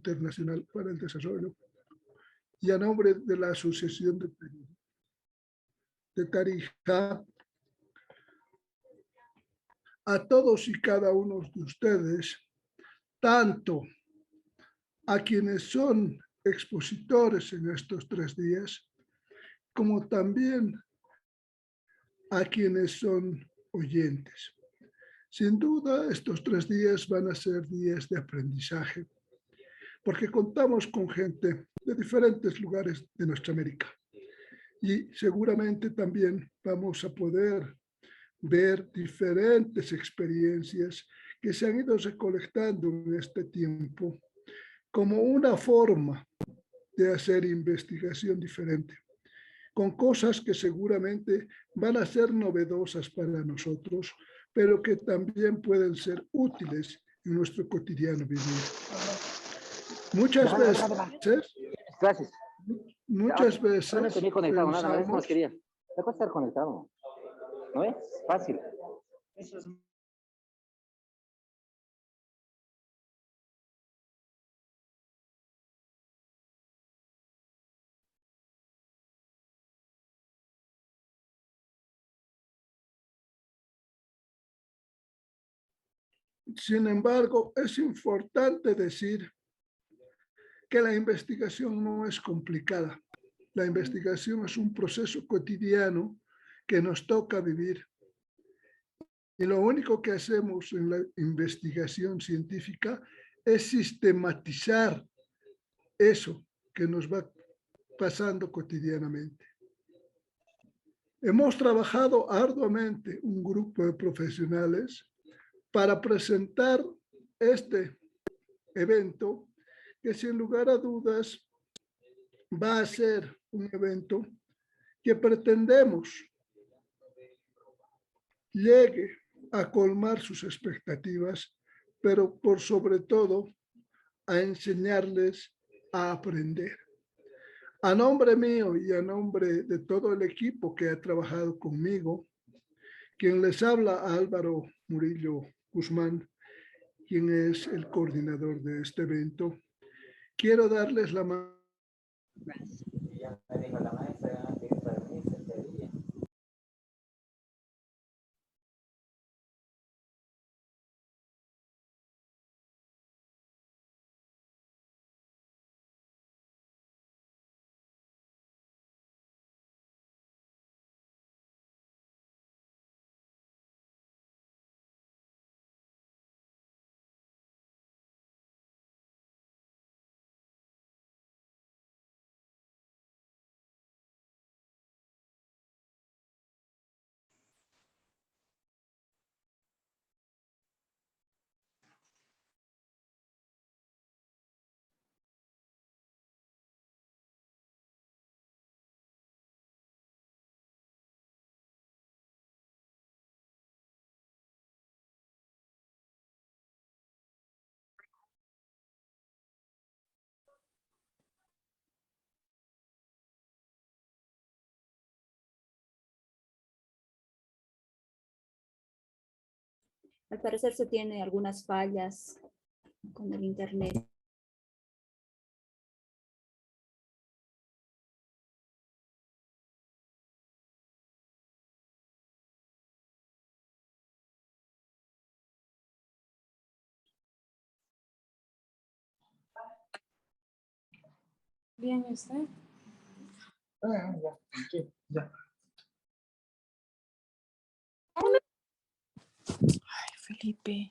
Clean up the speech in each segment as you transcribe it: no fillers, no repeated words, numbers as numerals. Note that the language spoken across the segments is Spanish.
Internacional para el Desarrollo y a nombre de la Asociación de Tarija, a todos y cada uno de ustedes, tanto a quienes son expositores en estos 3 días, como también a quienes son oyentes. Sin duda, estos 3 días van a ser días de aprendizaje, porque contamos con gente de diferentes lugares de nuestra América. Y seguramente también vamos a poder ver diferentes experiencias que se han ido recolectando en este tiempo como una forma de hacer investigación diferente, con cosas que seguramente van a ser novedosas para nosotros, pero que también pueden ser útiles en nuestro cotidiano vivir. Muchas veces, gracias. Muchas veces no me conectado, pensamos, nada más quería. Me puede estar conectado. ¿No es? Fácil. Eso es. sin embargo, es importante decir que la investigación no es complicada. La investigación es un proceso cotidiano que nos toca vivir. Y lo único que hacemos en la investigación científica es sistematizar eso que nos va pasando cotidianamente. Hemos trabajado arduamente un grupo de profesionales para presentar este evento que sin lugar a dudas va a ser un evento que pretendemos llegue a colmar sus expectativas, pero por sobre todo a enseñarles a aprender. A nombre mío y a nombre de todo el equipo que ha trabajado conmigo, quien les habla, Álvaro Murillo Guzmán, quien es el coordinador de este evento, quiero darles la mano. Al parecer se tiene algunas fallas con el internet. Bien, ¿y usted? Ya, sí, ya. Ay, Felipe.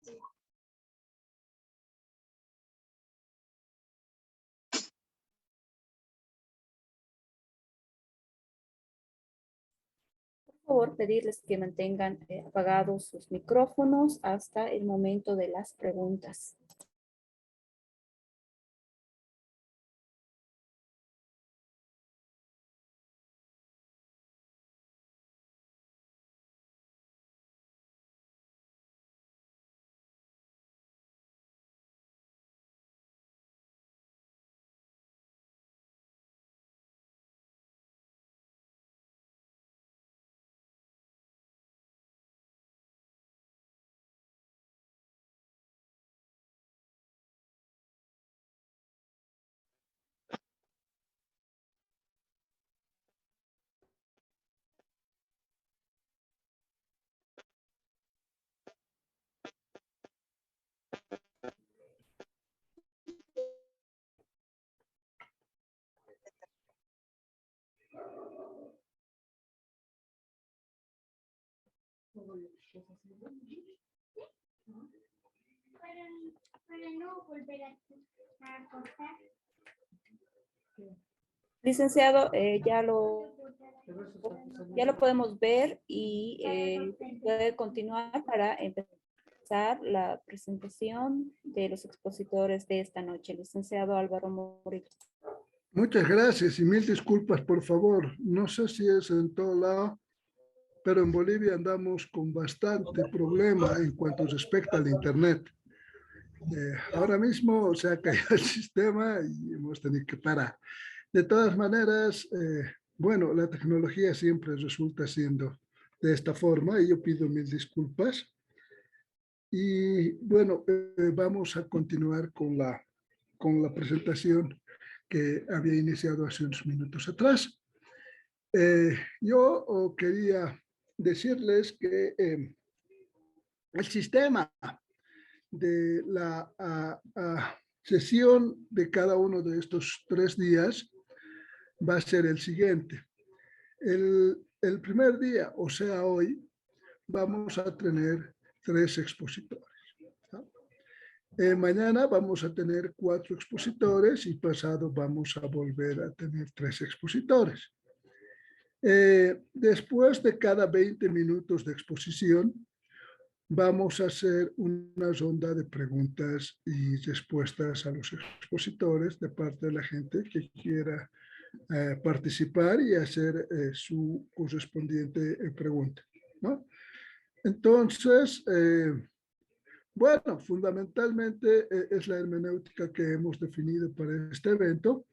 Por favor, pedirles que mantengan apagados sus micrófonos hasta el momento de las preguntas. Para no volver a cortar. Licenciado, ya lo podemos ver y puede continuar para empezar la presentación de los expositores de esta noche. Licenciado Álvaro Murillo. Muchas gracias y mil disculpas, por favor. No sé si es en todo lado, pero en Bolivia andamos con bastante problema en cuanto respecta al Internet. Ahora mismo se ha caído el sistema y hemos tenido que parar. De todas maneras, bueno, la tecnología siempre resulta siendo de esta forma y yo pido mil disculpas. Y bueno, vamos a continuar con la presentación que había iniciado hace unos minutos atrás. Yo quería decirles que el sistema de la sesión de cada uno de estos 3 días va a ser el siguiente. El primer día, o sea hoy, vamos a tener 3 expositores. Mañana vamos a tener 4 expositores y pasado vamos a volver a tener 3 expositores. Después de cada 20 minutos de exposición, vamos a hacer una ronda de preguntas y respuestas a los expositores de parte de la gente que quiera participar y hacer su correspondiente pregunta, ¿no? Entonces, bueno, fundamentalmente es la hermenéutica que hemos definido para este evento.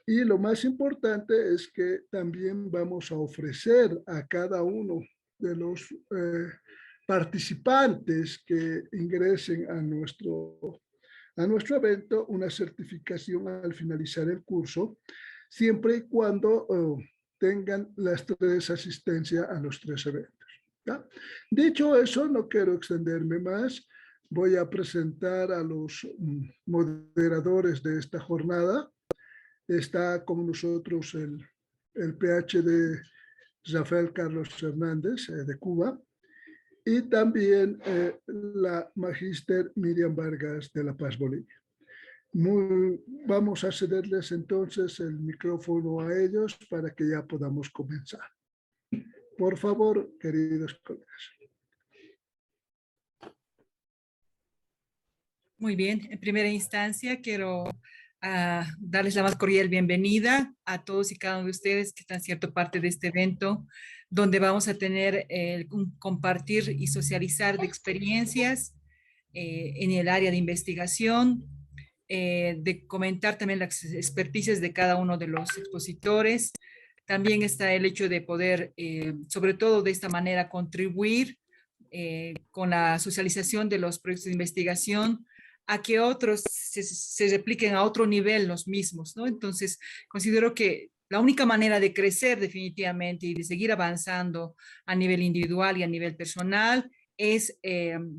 Y lo más importante es que también vamos a ofrecer a cada uno de los participantes que ingresen a nuestro evento una certificación al finalizar el curso, siempre y cuando tengan las 3 asistencias a los 3 eventos, ¿ya? Dicho eso, no quiero extenderme más. Voy a presentar a los moderadores de esta jornada. Está con nosotros el PhD Rafael Carlos Hernández de Cuba y también la magíster Miriam Vargas de La Paz, Bolivia. Vamos a cederles entonces el micrófono a ellos para que ya podamos comenzar. Por favor, queridos colegas. Muy bien, en primera instancia quiero darles la más cordial bienvenida a todos y cada uno de ustedes que están siendo parte de este evento, donde vamos a tener un compartir y socializar de experiencias en el área de investigación, de comentar también las experticias de cada uno de los expositores. También está el hecho de poder, sobre todo de esta manera, contribuir con la socialización de los proyectos de investigación a que otros se repliquen a otro nivel los mismos, ¿no? Entonces, considero que la única manera de crecer definitivamente y de seguir avanzando a nivel individual y a nivel personal es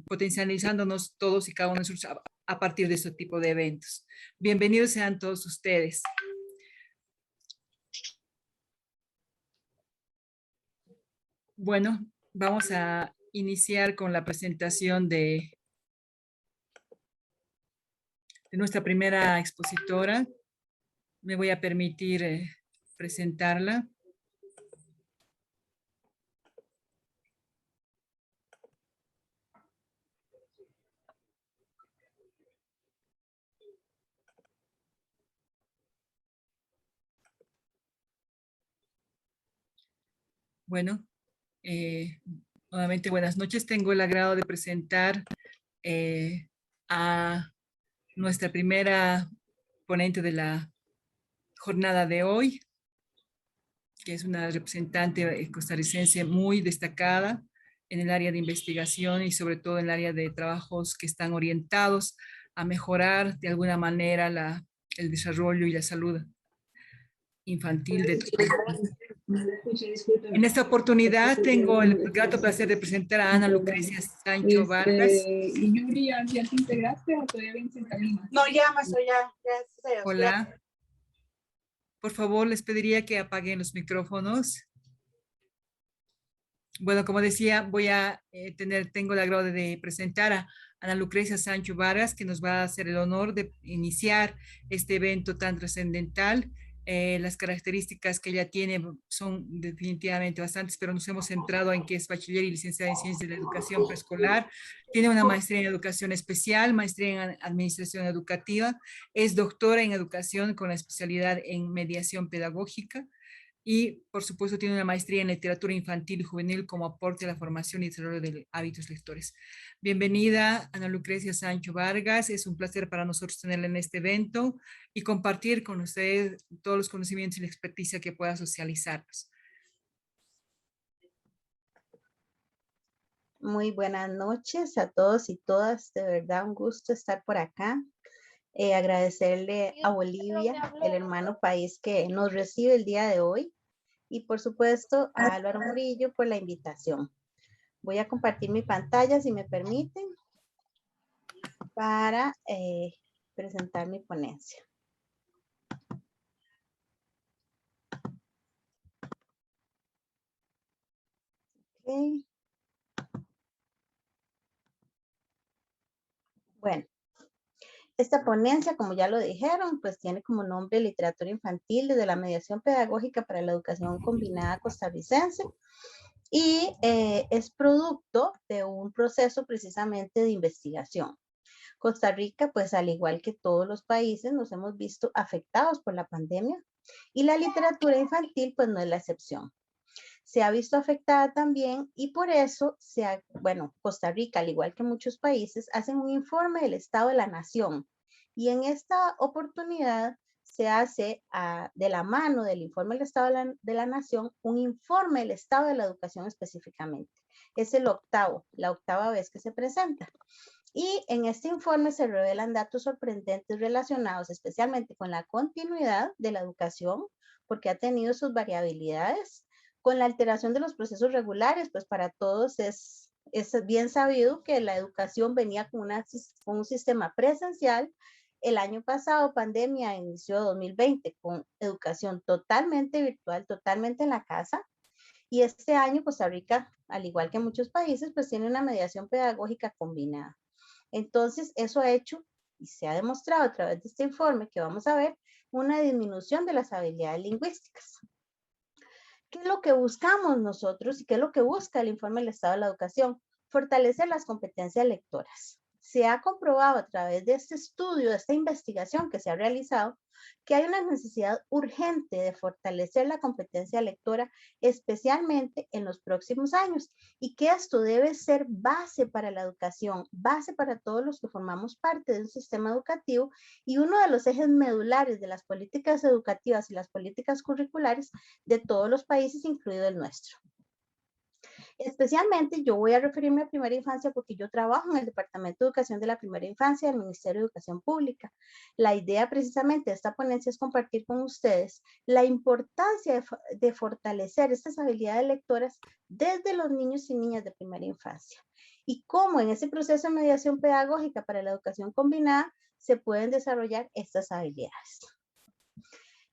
potencializándonos todos y cada uno de nosotros a partir de este tipo de eventos. Bienvenidos sean todos ustedes. Bueno, vamos a iniciar con la presentación de de nuestra primera expositora. Me voy a permitir presentarla. Bueno, nuevamente buenas noches. Tengo el agrado de presentar a nuestra primera ponente de la jornada de hoy, que es una representante costarricense muy destacada en el área de investigación y sobre todo en el área de trabajos que están orientados a mejorar de alguna manera el desarrollo y la salud infantil de En esta oportunidad tengo el grato placer de presentar a Ana Lucrecia Sancho Vargas. Y Yuri, ¿ya te integraste o todavía vienes en camino? No, ya, maestro, ya, gracias a Dios. Hola. Por favor, les pediría que apaguen los micrófonos. Bueno, como decía, tengo el agrado de presentar a Ana Lucrecia Sancho Vargas, que nos va a hacer el honor de iniciar este evento tan trascendental. Las características que ella tiene son definitivamente bastantes, pero nos hemos centrado en que es bachiller y licenciada en Ciencias de la Educación Preescolar. Tiene una maestría en Educación Especial, maestría en Administración Educativa, es doctora en Educación con la especialidad en Mediación Pedagógica y, por supuesto, tiene una maestría en Literatura Infantil y Juvenil como aporte a la formación y desarrollo de hábitos lectores. Bienvenida, Ana Lucrecia Sancho Vargas. Es un placer para nosotros tenerla en este evento y compartir con ustedes todos los conocimientos y la experticia que pueda socializarnos. Muy buenas noches a todos y todas. De verdad, un gusto estar por acá. Agradecerle a Bolivia, el hermano país que nos recibe el día de hoy. Y por supuesto a Álvaro Murillo por la invitación. Voy a compartir mi pantalla, si me permiten, para presentar mi ponencia. Okay. Bueno, esta ponencia, como ya lo dijeron, pues tiene como nombre Literatura Infantil desde la Mediación Pedagógica para la Educación Combinada Costarricense y es producto de un proceso precisamente de investigación. Costa Rica, pues al igual que todos los países, nos hemos visto afectados por la pandemia y la literatura infantil pues no es la excepción. Se ha visto afectada también y por eso, Costa Rica, al igual que muchos países, hacen un informe del estado de la nación. Y en esta oportunidad se hace de la mano del informe del estado de la nación, un informe del estado de la educación específicamente. Es la octava vez que se presenta. Y en este informe se revelan datos sorprendentes relacionados especialmente con la continuidad de la educación, porque ha tenido sus variabilidades, con la alteración de los procesos regulares, pues para todos es bien sabido que la educación venía con un sistema presencial. El año pasado, pandemia, inició 2020 con educación totalmente virtual, totalmente en la casa. Y este año Costa Rica, al igual que muchos países, pues tiene una mediación pedagógica combinada. Entonces, eso ha hecho y se ha demostrado a través de este informe que vamos a ver una disminución de las habilidades lingüísticas. ¿Qué es lo que buscamos nosotros y qué es lo que busca el informe del estado de la educación? Fortalecer las competencias lectoras. Se ha comprobado a través de este estudio, de esta investigación que se ha realizado, que hay una necesidad urgente de fortalecer la competencia lectora, especialmente en los próximos años, y que esto debe ser base para la educación, base para todos los que formamos parte de un sistema educativo y uno de los ejes medulares de las políticas educativas y las políticas curriculares de todos los países, incluido el nuestro. Especialmente yo voy a referirme a primera infancia porque yo trabajo en el Departamento de Educación de la Primera Infancia del Ministerio de Educación Pública. La idea precisamente de esta ponencia es compartir con ustedes la importancia de fortalecer estas habilidades lectoras desde los niños y niñas de primera infancia y cómo en ese proceso de mediación pedagógica para la educación combinada se pueden desarrollar estas habilidades.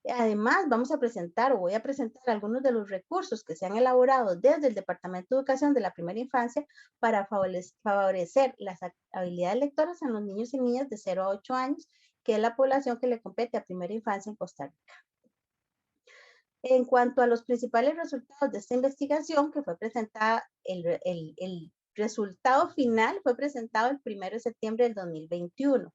Además, voy a presentar algunos de los recursos que se han elaborado desde el Departamento de Educación de la Primera Infancia para favorecer las habilidades lectoras en los niños y niñas de 0 a 8 años que es la población que le compete a primera infancia en Costa Rica. En cuanto a los principales resultados de esta investigación, que fue presentada, el resultado final fue presentado el 1 de septiembre del 2021.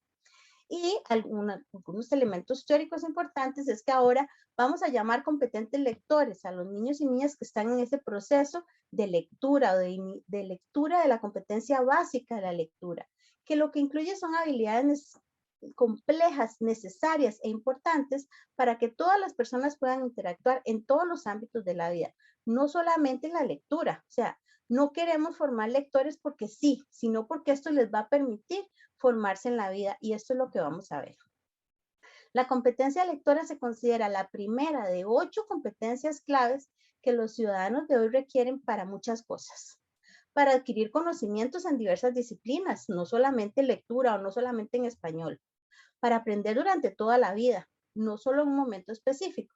Y algunos elementos teóricos importantes es que ahora vamos a llamar competentes lectores a los niños y niñas que están en ese proceso de lectura o de lectura de la competencia básica de la lectura, que lo que incluye son habilidades complejas, necesarias e importantes para que todas las personas puedan interactuar en todos los ámbitos de la vida, no solamente en la lectura. O sea, no queremos formar lectores porque sí, sino porque esto les va a permitir formarse en la vida, y esto es lo que vamos a ver. La competencia lectora se considera la primera de 8 competencias claves que los ciudadanos de hoy requieren para muchas cosas. Para adquirir conocimientos en diversas disciplinas, no solamente lectura o no solamente en español. Para aprender durante toda la vida, no solo en un momento específico.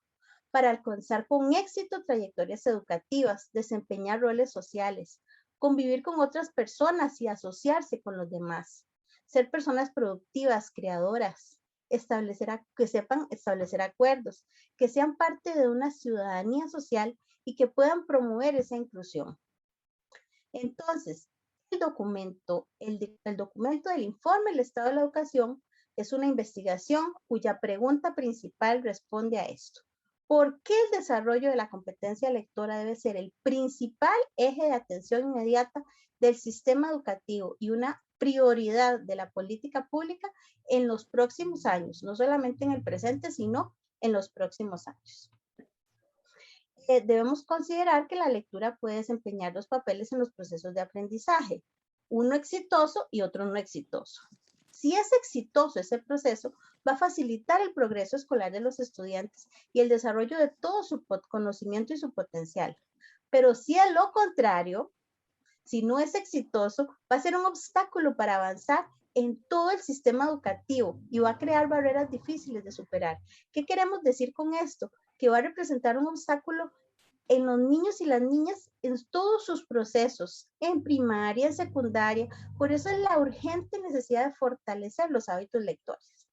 Para alcanzar con éxito trayectorias educativas, desempeñar roles sociales, convivir con otras personas y asociarse con los demás. Ser personas productivas, creadoras, que sepan establecer acuerdos, que sean parte de una ciudadanía social y que puedan promover esa inclusión. Entonces, el documento del informe del Estado de la Educación es una investigación cuya pregunta principal responde a esto. ¿Por qué el desarrollo de la competencia lectora debe ser el principal eje de atención inmediata del sistema educativo y una prioridad de la política pública en los próximos años? No solamente en el presente, sino en los próximos años. Debemos considerar que la lectura puede desempeñar 2 papeles en los procesos de aprendizaje, uno exitoso y otro no exitoso. Si es exitoso ese proceso, va a facilitar el progreso escolar de los estudiantes y el desarrollo de todo su conocimiento y su potencial. Pero si es lo contrario, si no es exitoso, va a ser un obstáculo para avanzar en todo el sistema educativo y va a crear barreras difíciles de superar. ¿Qué queremos decir con esto? Que va a representar un obstáculo en los niños y las niñas en todos sus procesos, en primaria, en secundaria. Por eso es la urgente necesidad de fortalecer los hábitos lectores.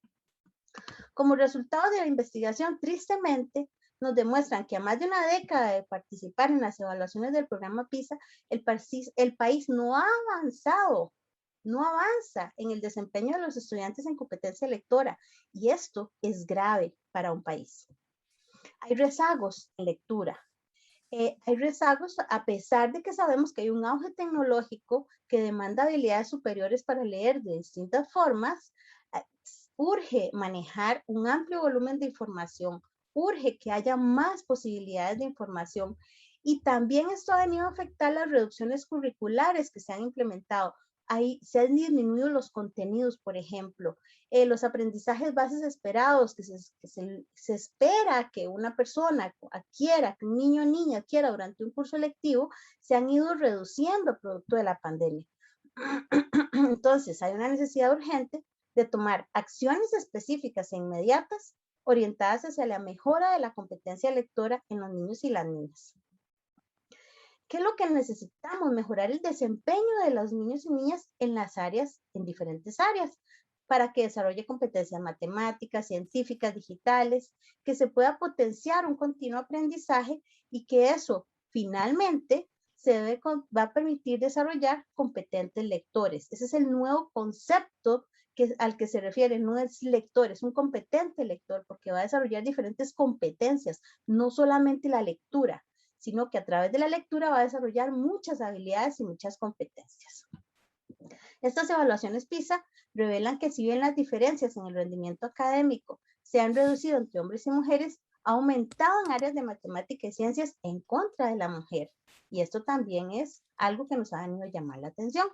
Como resultado de la investigación, tristemente, nos demuestran que a más de una década de participar en las evaluaciones del programa PISA, el país no ha avanzado, no avanza en el desempeño de los estudiantes en competencia lectora, y esto es grave para un país. Hay rezagos en lectura. Hay rezagos a pesar de que sabemos que hay un auge tecnológico que demanda habilidades superiores para leer de distintas formas. Urge manejar un amplio volumen de información, urge que haya más posibilidades de información, y también esto ha venido a afectar las reducciones curriculares que se han implementado. Ahí se han disminuido los contenidos, por ejemplo, los aprendizajes bases esperados que se espera que una persona adquiera, que un niño o niña adquiera durante un curso lectivo, se han ido reduciendo producto de la pandemia. Entonces, hay una necesidad urgente de tomar acciones específicas e inmediatas orientadas hacia la mejora de la competencia lectora en los niños y las niñas. ¿Qué es lo que necesitamos? Mejorar el desempeño de los niños y niñas en las áreas, en diferentes áreas, para que desarrolle competencias matemáticas, científicas, digitales, que se pueda potenciar un continuo aprendizaje y que eso finalmente va a permitir desarrollar competentes lectores. Ese es el nuevo concepto al que se refiere, no es lector, es un competente lector, porque va a desarrollar diferentes competencias, no solamente la lectura, sino que a través de la lectura va a desarrollar muchas habilidades y muchas competencias. Estas evaluaciones PISA revelan que si bien las diferencias en el rendimiento académico se han reducido entre hombres y mujeres, ha aumentado en áreas de matemática y ciencias en contra de la mujer. Y esto también es algo que nos ha venido a llamar la atención.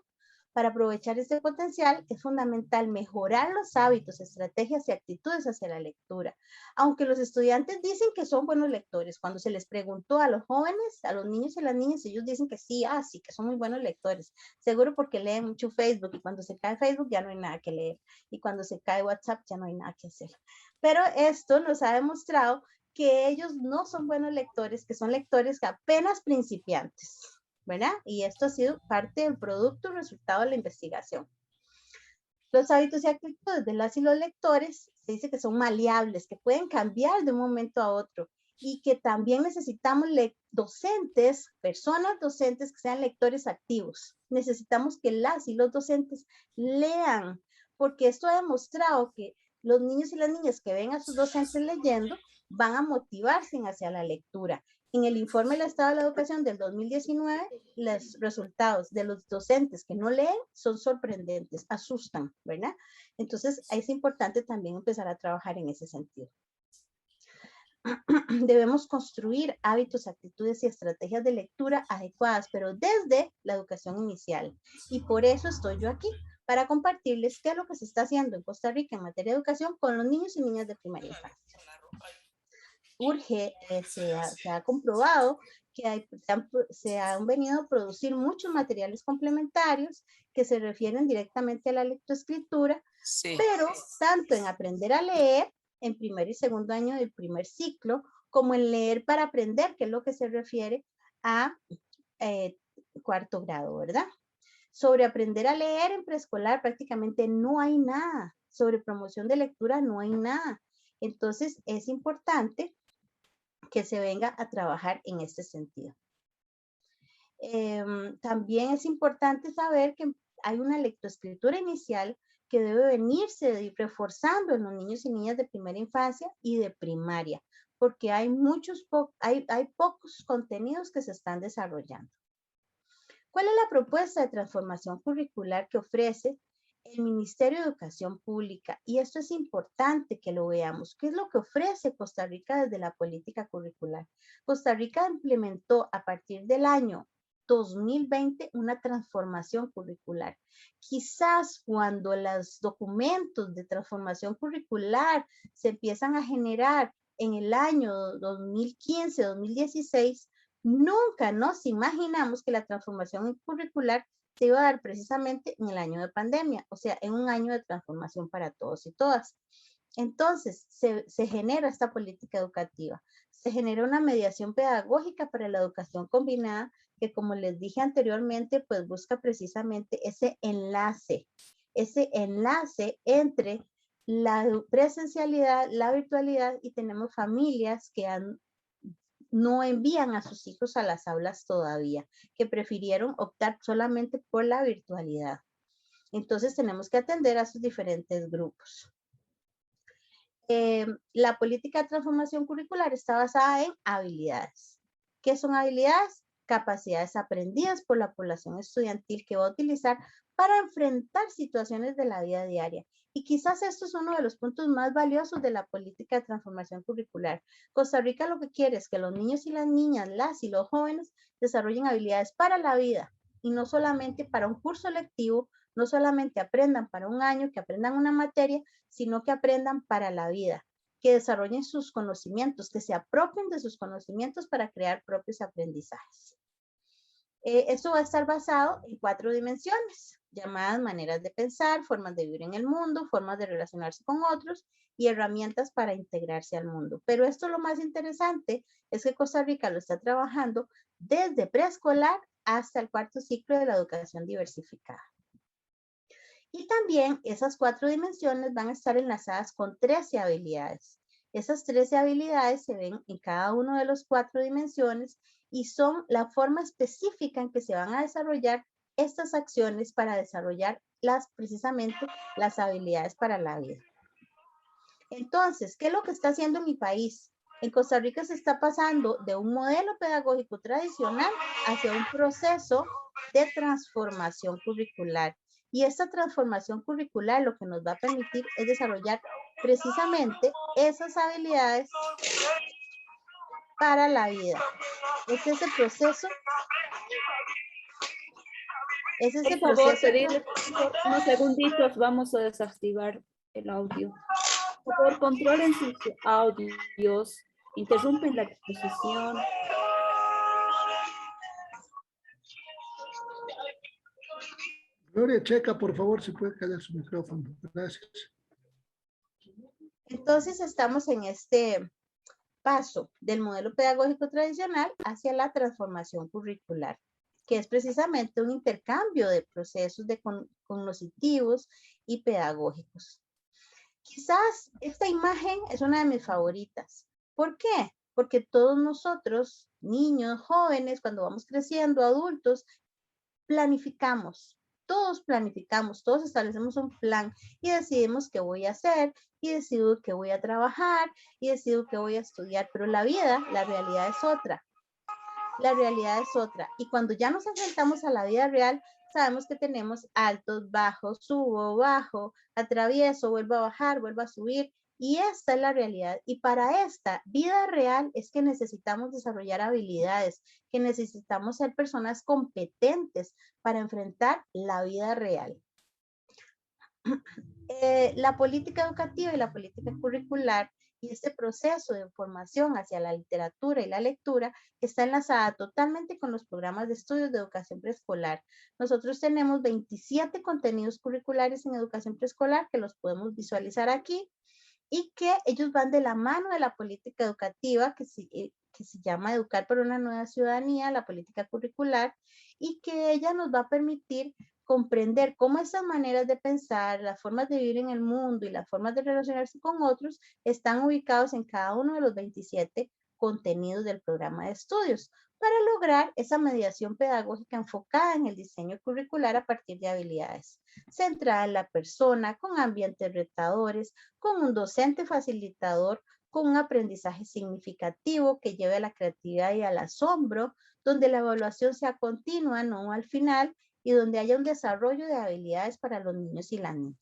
Para aprovechar este potencial es fundamental mejorar los hábitos, estrategias y actitudes hacia la lectura. Aunque los estudiantes dicen que son buenos lectores, cuando se les preguntó a los jóvenes, a los niños y las niñas, ellos dicen que sí, sí, que son muy buenos lectores. Seguro porque leen mucho Facebook, y cuando se cae Facebook ya no hay nada que leer. Y cuando se cae WhatsApp ya no hay nada que hacer. Pero esto nos ha demostrado que ellos no son buenos lectores, que son lectores apenas principiantes, ¿verdad? Y esto ha sido parte del producto y resultado de la investigación. Los hábitos y actitudes de las y los lectores se dice que son maleables, que pueden cambiar de un momento a otro y que también necesitamos docentes, personas docentes que sean lectores activos. Necesitamos que las y los docentes lean, porque esto ha demostrado que los niños y las niñas que ven a sus docentes leyendo van a motivarse hacia la lectura. En el informe del Estado de la Educación del 2019, los resultados de los docentes que no leen son sorprendentes, asustan, ¿verdad? Entonces, es importante también empezar a trabajar en ese sentido. Debemos construir hábitos, actitudes y estrategias de lectura adecuadas, pero desde la educación inicial. Y por eso estoy yo aquí, para compartirles qué es lo que se está haciendo en Costa Rica en materia de educación con los niños y niñas de primaria infancia. Urge, se ha comprobado que se han venido a producir muchos materiales complementarios que se refieren directamente a la lectoescritura, pero tanto en aprender a leer en primer y segundo año del primer ciclo, como en leer para aprender, que es lo que se refiere a cuarto grado, ¿verdad? Sobre aprender a leer en preescolar prácticamente no hay nada. Sobre promoción de lectura no hay nada. Entonces es importante que se venga a trabajar en este sentido. También es importante saber que hay una lectoescritura inicial que debe venirse reforzando en los niños y niñas de primera infancia y de primaria, porque hay pocos contenidos que se están desarrollando. ¿Cuál es la propuesta de transformación curricular que ofrece el Ministerio de Educación Pública? Y esto es importante que lo veamos. ¿Qué es lo que ofrece Costa Rica desde la política curricular? Costa Rica implementó a partir del año 2020 una transformación curricular. Quizás cuando los documentos de transformación curricular se empiezan a generar en el año 2015, 2016, nunca nos imaginamos que la transformación curricular se iba a dar precisamente en el año de pandemia, o sea, en un año de transformación para todos y todas. Entonces, se genera esta política educativa, se genera una mediación pedagógica para la educación combinada que, como les dije anteriormente, pues busca precisamente ese enlace entre la presencialidad, la virtualidad, y tenemos familias que no envían a sus hijos a las aulas todavía, que prefirieron optar solamente por la virtualidad. Entonces tenemos que atender a sus diferentes grupos. La política de transformación curricular está basada en habilidades. ¿Qué son habilidades? Capacidades aprendidas por la población estudiantil que va a utilizar para enfrentar situaciones de la vida diaria. Y quizás esto es uno de los puntos más valiosos de la política de transformación curricular. Costa Rica lo que quiere es que los niños y las niñas, las y los jóvenes desarrollen habilidades para la vida y no solamente para un curso lectivo, no solamente aprendan para un año, que aprendan una materia, sino que aprendan para la vida, que desarrollen sus conocimientos, que se apropien de sus conocimientos para crear propios aprendizajes. Esto va a estar basado en 4 dimensiones, llamadas maneras de pensar, formas de vivir en el mundo, formas de relacionarse con otros y herramientas para integrarse al mundo. Pero esto lo más interesante es que Costa Rica lo está trabajando desde preescolar hasta el 4º ciclo de la educación diversificada. Y también esas 4 dimensiones van a estar enlazadas con 13 habilidades. Esas 13 habilidades se ven en cada una de las 4 dimensiones y son la forma específica en que se van a desarrollar estas acciones para desarrollar precisamente las habilidades para la vida. Entonces, ¿qué es lo que está haciendo mi país? En Costa Rica se está pasando de un modelo pedagógico tradicional hacia un proceso de transformación curricular. Y esta transformación curricular lo que nos va a permitir es desarrollar precisamente esas habilidades para la vida. Es ese proceso. Es ese Por favor, proceso. pedirles unos segunditos, vamos a desactivar el audio. Por favor, controlen sus audios, interrumpen la exposición. Gloria, checa, por favor, si puede callar su micrófono. Gracias. Entonces, estamos en este paso del modelo pedagógico tradicional hacia la transformación curricular. que es precisamente un intercambio de procesos cognitivos y pedagógicos. Quizás esta imagen es una de mis favoritas. ¿Por qué? Porque todos nosotros, niños, jóvenes, cuando vamos creciendo, adultos, planificamos, todos establecemos un plan y decidimos qué voy a hacer y decido qué voy a trabajar y decido qué voy a estudiar, pero la vida, la realidad es otra. La realidad es otra. Y cuando ya nos enfrentamos a la vida real, sabemos que tenemos altos, bajos, subo, bajo, atravieso, vuelvo a bajar, vuelvo a subir. Y esta es la realidad. Y para esta vida real es que necesitamos desarrollar habilidades, que necesitamos ser personas competentes para enfrentar la vida real. La política educativa y la política curricular y este proceso de formación hacia la literatura y la lectura está enlazada totalmente con los programas de estudios de educación preescolar. Nosotros tenemos 27 contenidos curriculares en educación preescolar que los podemos visualizar aquí y que ellos van de la mano de la política educativa que se llama Educar para una Nueva Ciudadanía, la política curricular, y que ella nos va a permitir comprender cómo esas maneras de pensar, las formas de vivir en el mundo y las formas de relacionarse con otros están ubicados en cada uno de los 27 contenidos del programa de estudios para lograr esa mediación pedagógica enfocada en el diseño curricular a partir de habilidades, centrada en la persona, con ambientes retadores, con un docente facilitador, con un aprendizaje significativo que lleve a la creatividad y al asombro, donde la evaluación sea continua, no al final, y donde haya un desarrollo de habilidades para los niños y las niñas.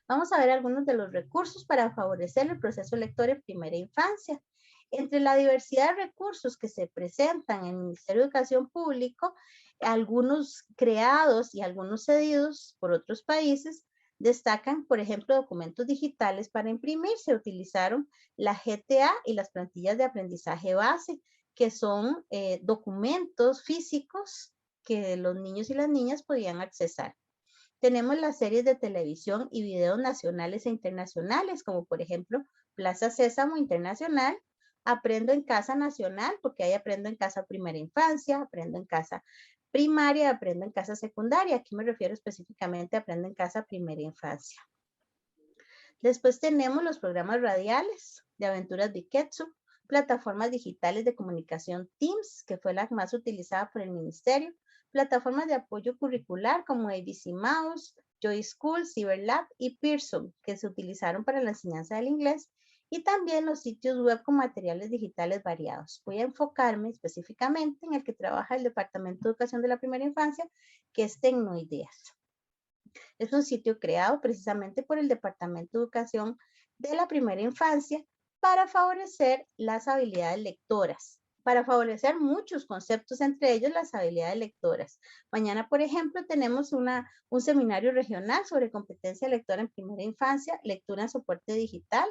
Vamos a ver algunos de los recursos para favorecer el proceso lector en primera infancia. Entre la diversidad de recursos que se presentan en el Ministerio de Educación Pública, algunos creados y algunos cedidos por otros países, destacan, por ejemplo, documentos digitales para imprimir. Se utilizaron la GTA y las plantillas de aprendizaje base, que son documentos físicos que los niños y las niñas podían accesar. Tenemos las series de televisión y videos nacionales e internacionales, como por ejemplo Plaza Sésamo Internacional, Aprendo en Casa Nacional, porque ahí aprendo en casa primera infancia, aprendo en casa primaria, aprendo en casa secundaria. Aquí me refiero específicamente a aprendo en casa primera infancia. Después tenemos los programas radiales de Aventuras Biketsu, plataformas digitales de comunicación Teams, que fue la más utilizada por el ministerio, plataformas de apoyo curricular como ABC Mouse, Joy School, CyberLab y Pearson, que se utilizaron para la enseñanza del inglés, y también los sitios web con materiales digitales variados. Voy a enfocarme específicamente en el que trabaja el Departamento de Educación de la Primera Infancia, que es Tecnoideas. Es un sitio creado precisamente por el Departamento de Educación de la Primera Infancia para favorecer las habilidades lectoras, para favorecer muchos conceptos, entre ellos las habilidades lectoras. Mañana, por ejemplo, tenemos un seminario regional sobre competencia lectora en primera infancia, lectura en soporte digital.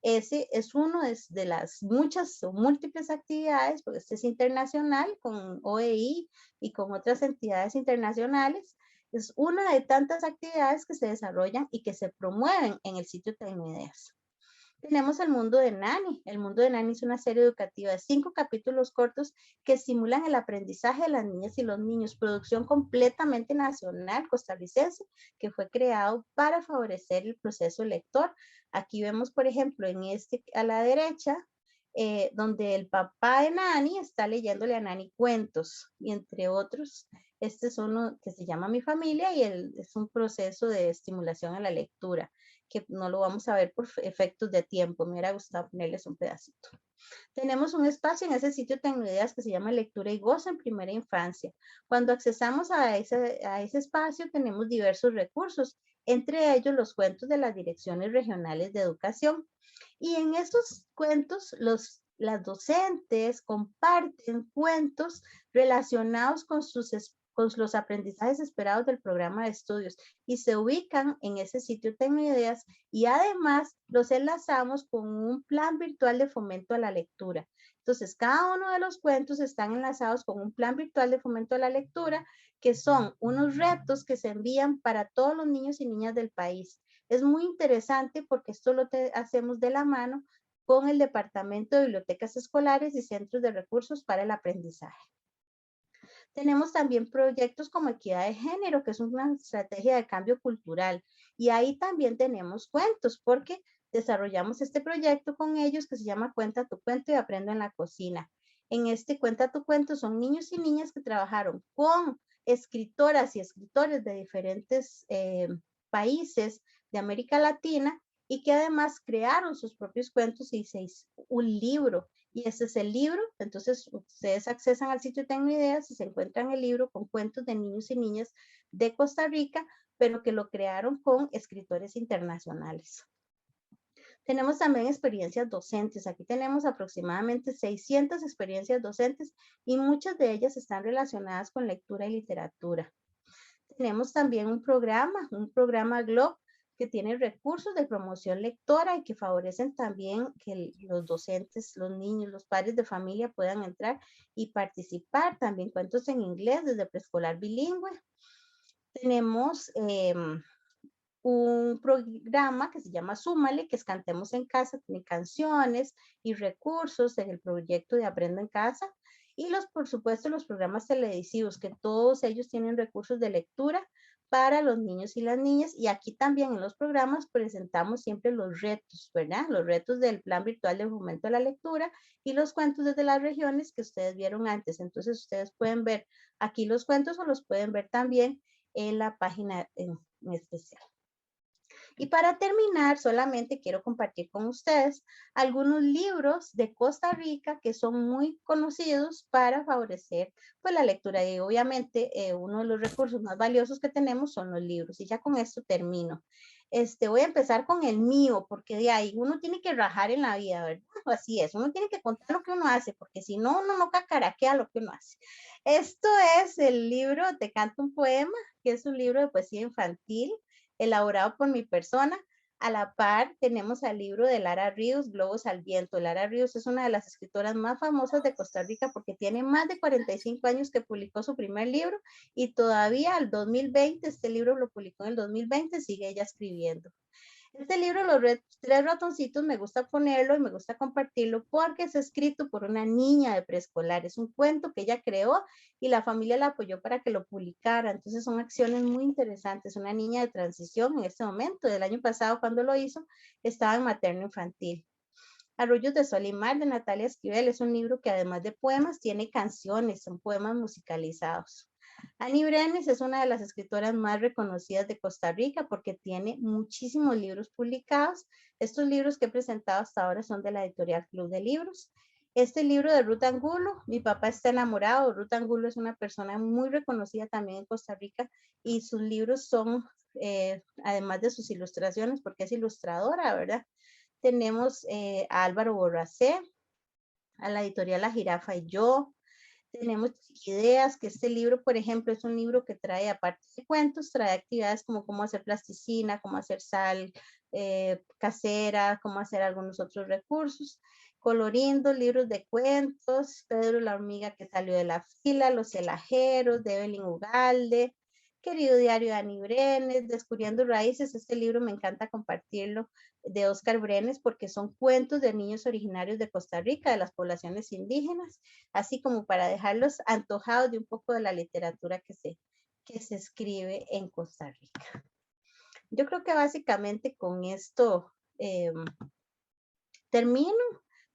Ese es uno de las muchas o múltiples actividades, porque este es internacional con OEI y con otras entidades internacionales. Es una de tantas actividades que se desarrollan y que se promueven en el sitio Tecnoideas. Tenemos el Mundo de Nani. El Mundo de Nani es una serie educativa de 5 capítulos cortos que estimulan el aprendizaje de las niñas y los niños. Producción completamente nacional costarricense que fue creado para favorecer el proceso lector. Aquí vemos, por ejemplo, a la derecha, donde el papá de Nani está leyéndole a Nani cuentos, y entre otros, este es uno que se llama Mi Familia y es un proceso de estimulación a la lectura, que no lo vamos a ver por efectos de tiempo. Me hubiera gustado ponerles un pedacito. Tenemos un espacio en ese sitio Tecnoideas que se llama Lectura y Gozo en Primera Infancia. Cuando accesamos a ese espacio tenemos diversos recursos, entre ellos los cuentos de las direcciones regionales de educación. Y en estos cuentos las docentes comparten cuentos relacionados con los aprendizajes esperados del programa de estudios y se ubican en ese sitio Tecnoideas, y además los enlazamos con un plan virtual de fomento a la lectura. Entonces, cada uno de los cuentos están enlazados con un plan virtual de fomento a la lectura, que son unos retos que se envían para todos los niños y niñas del país. Es muy interesante porque esto lo hacemos de la mano con el Departamento de Bibliotecas Escolares y Centros de Recursos para el Aprendizaje. Tenemos también proyectos como equidad de género, que es una estrategia de cambio cultural. Y ahí también tenemos cuentos, porque desarrollamos este proyecto con ellos que se llama Cuenta tu cuento y aprendo en la cocina. En este Cuenta tu cuento son niños y niñas que trabajaron con escritoras y escritores de diferentes países de América Latina y que además crearon sus propios cuentos y se hizo un libro. Y ese es el libro. Entonces ustedes accesan al sitio Tengo Ideas y se encuentran el libro con cuentos de niños y niñas de Costa Rica, pero que lo crearon con escritores internacionales. Tenemos también experiencias docentes. Aquí tenemos aproximadamente 600 experiencias docentes y muchas de ellas están relacionadas con lectura y literatura. Tenemos también un programa GLOB, que tiene recursos de promoción lectora y que favorecen también que los docentes, los niños, los padres de familia puedan entrar y participar. También cuentos en inglés desde preescolar bilingüe. Tenemos un programa que se llama Súmale, que es Cantemos en Casa, tiene canciones y recursos en el proyecto de Aprendo en Casa. Y por supuesto, los programas televisivos, que todos ellos tienen recursos de lectura para los niños y las niñas. Y aquí también en los programas presentamos siempre los retos, ¿verdad? Los retos del Plan Virtual de Fomento a la Lectura y los cuentos desde las regiones que ustedes vieron antes. Entonces, ustedes pueden ver aquí los cuentos o los pueden ver también en la página en especial. Y para terminar, solamente quiero compartir con ustedes algunos libros de Costa Rica que son muy conocidos para favorecer pues, la lectura. Y obviamente uno de los recursos más valiosos que tenemos son los libros. Y ya con esto termino. Voy a empezar con el mío, porque de ahí uno tiene que rajar en la vida, ¿verdad? Así es, uno tiene que contar lo que uno hace, porque si no, uno no cacaraquea lo que uno hace. Esto es el libro Te canto un poema, que es un libro de poesía infantil elaborado por mi persona. A la par tenemos el libro de Lara Ríos, Globos al Viento. Lara Ríos es una de las escritoras más famosas de Costa Rica porque tiene más de 45 años que publicó su primer libro y todavía al 2020, este libro lo publicó en el 2020, sigue ella escribiendo. Este libro, Los tres ratoncitos, me gusta ponerlo y me gusta compartirlo porque es escrito por una niña de preescolar. Es un cuento que ella creó y la familia la apoyó para que lo publicara. Entonces son acciones muy interesantes. Una niña de transición en este momento, del año pasado cuando lo hizo, estaba en materno infantil. Arrullos de Sol y Mar de Natalia Esquivel es un libro que además de poemas tiene canciones, son poemas musicalizados. Annie Brenes es una de las escritoras más reconocidas de Costa Rica porque tiene muchísimos libros publicados. Estos libros que he presentado hasta ahora son de la editorial Club de Libros. Este libro de Ruth Angulo, Mi papá está enamorado. Ruth Angulo es una persona muy reconocida también en Costa Rica y sus libros son, además de sus ilustraciones, porque es ilustradora, ¿verdad? Tenemos a Álvaro Borracé, a la editorial La Jirafa y Yo. Tenemos Ideas, que este libro, por ejemplo, es un libro que trae, aparte de cuentos, trae actividades como cómo hacer plasticina, cómo hacer sal casera, cómo hacer algunos otros recursos. Colorindo, libros de cuentos, Pedro la hormiga que salió de la fila, Los celajeros, de Evelyn Ugalde, Querido diario de Annie Brenes, Descubriendo raíces. Este libro me encanta compartirlo, de Oscar Brenes, porque son cuentos de niños originarios de Costa Rica, de las poblaciones indígenas, así como para dejarlos antojados de un poco de la literatura que se escribe en Costa Rica. Yo creo que básicamente con esto termino.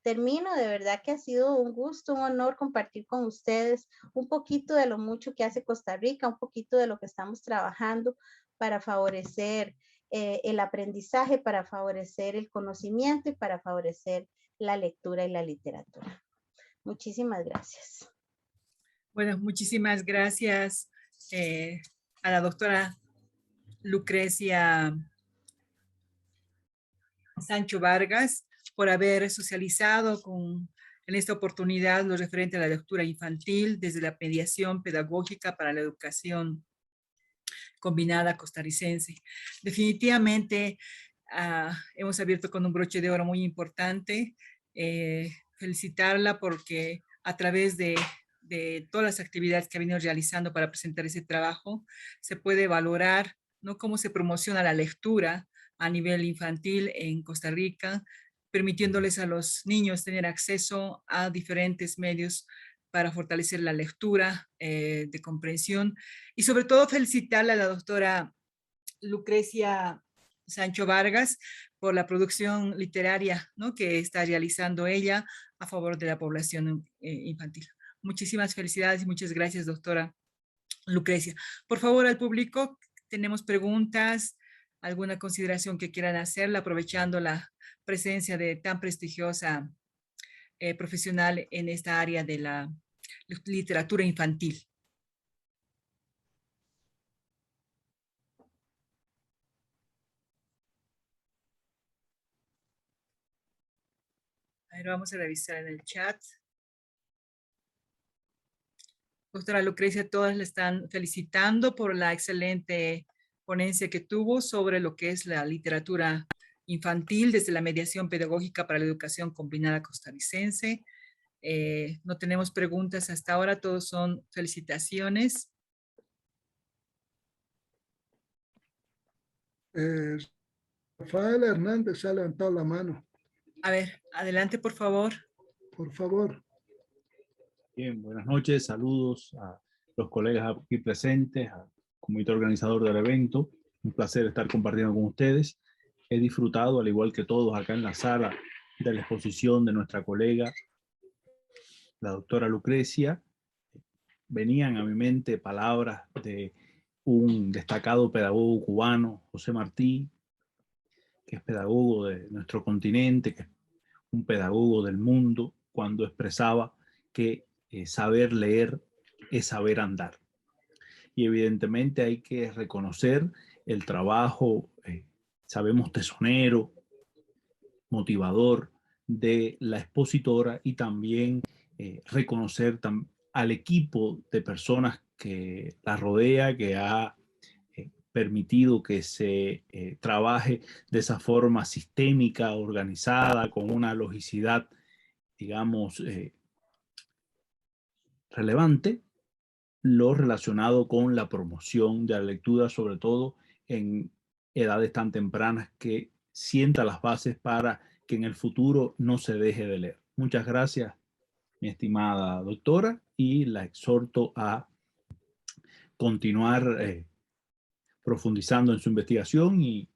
De verdad que ha sido un gusto, un honor compartir con ustedes un poquito de lo mucho que hace Costa Rica, un poquito de lo que estamos trabajando para favorecer el aprendizaje, para favorecer el conocimiento y para favorecer la lectura y la literatura. Muchísimas gracias. Bueno, muchísimas gracias a la doctora Lucrecia Sancho Vargas por haber socializado en esta oportunidad lo referente a la lectura infantil desde la mediación pedagógica para la educación combinada costarricense. Definitivamente hemos abierto con un broche de oro muy importante. Felicitarla porque a través de todas las actividades que ha venido realizando para presentar ese trabajo, se puede valorar, ¿no?, cómo se promociona la lectura a nivel infantil en Costa Rica, permitiéndoles a los niños tener acceso a diferentes medios para fortalecer la lectura de comprensión y sobre todo felicitarle a la doctora Lucrecia Sancho Vargas por la producción literaria, ¿no?, que está realizando ella a favor de la población infantil. Muchísimas felicidades y muchas gracias, doctora Lucrecia. Por favor, al público, tenemos preguntas, alguna consideración que quieran hacerla, aprovechando la presencia de tan prestigiosa profesional en esta área de la literatura infantil. A ver, vamos a revisar en el chat. Doctora Lucrecia, todas le están felicitando por la excelente ponencia que tuvo sobre lo que es la literatura infantil desde la mediación pedagógica para la educación combinada costarricense. No tenemos preguntas hasta ahora, todos son felicitaciones. Rafael Hernández ha levantado la mano. A ver, adelante, por favor. Por favor. Bien, buenas noches, saludos a los colegas aquí presentes, al comité organizador del evento. Un placer estar compartiendo con ustedes. He disfrutado, al igual que todos acá en la sala, de la exposición de nuestra colega, la doctora Lucrecia. Venían a mi mente palabras de un destacado pedagogo cubano, José Martí, que es pedagogo de nuestro continente, que es un pedagogo del mundo, cuando expresaba que saber leer es saber andar. Y evidentemente hay que reconocer el trabajo, sabemos, tesonero, motivador de la expositora, y también reconocer al equipo de personas que la rodea, que ha permitido que se trabaje de esa forma sistémica, organizada, con una logicidad, digamos, relevante, lo relacionado con la promoción de la lectura, sobre todo en edades tan tempranas, que sienta las bases para que en el futuro no se deje de leer. Muchas gracias, mi estimada doctora, y la exhorto a continuar profundizando en su investigación y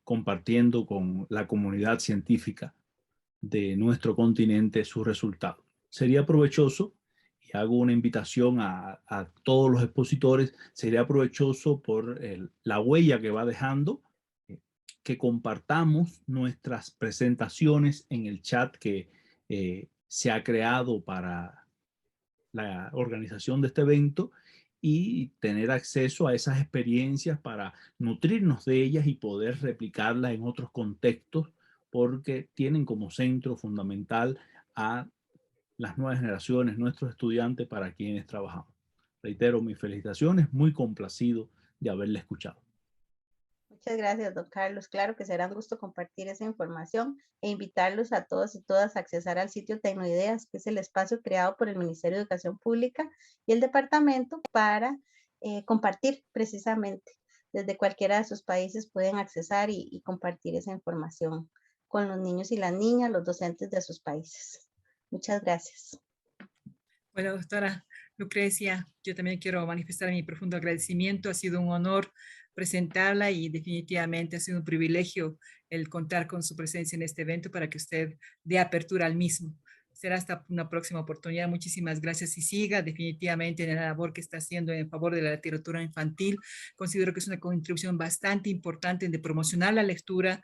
compartiendo con la comunidad científica de nuestro continente sus resultados. Sería provechoso, y hago una invitación a todos los expositores, sería provechoso por la huella que va dejando, que compartamos nuestras presentaciones en el chat que se ha creado para la organización de este evento, y tener acceso a esas experiencias para nutrirnos de ellas y poder replicarlas en otros contextos, porque tienen como centro fundamental a las nuevas generaciones, nuestros estudiantes, para quienes trabajamos. Reitero mis felicitaciones, muy complacido de haberle escuchado. Muchas gracias, don Carlos. Claro que será un gusto compartir esa información e invitarlos a todos y todas a accesar al sitio Tecnoideas, que es el espacio creado por el Ministerio de Educación Pública y el departamento para compartir precisamente. Desde cualquiera de sus países pueden accesar y compartir esa información con los niños y las niñas, los docentes de sus países. Muchas gracias. Bueno, doctora Lucrecia, yo también quiero manifestar mi profundo agradecimiento. Ha sido un honor presentarla y definitivamente ha sido un privilegio el contar con su presencia en este evento para que usted dé apertura al mismo. Será hasta una próxima oportunidad. Muchísimas gracias y siga definitivamente en la labor que está haciendo en favor de la literatura infantil. Considero que es una contribución bastante importante de promocionar la lectura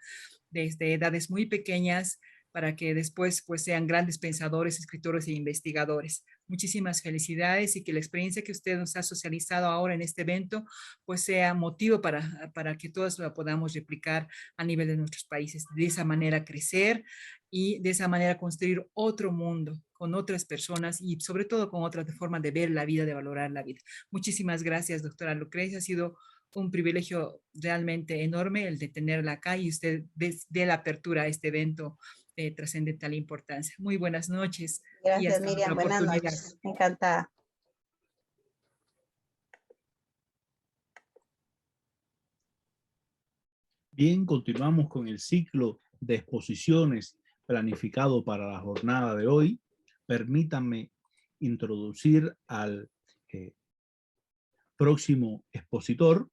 desde edades muy pequeñas, para que después pues sean grandes pensadores, escritores e investigadores. Muchísimas felicidades, y que la experiencia que usted nos ha socializado ahora en este evento pues sea motivo para que todos lo podamos replicar a nivel de nuestros países. De esa manera crecer y de esa manera construir otro mundo con otras personas y sobre todo con otra forma de ver la vida, de valorar la vida. Muchísimas gracias, doctora Lucrecia. Ha sido un privilegio realmente enorme el de tenerla acá, y usted dé la apertura a este evento de trascendental importancia. Muy buenas noches. Gracias, Miriam. Buenas noches. Encantada. Bien, continuamos con el ciclo de exposiciones planificado para la jornada de hoy. Permítanme introducir al próximo expositor.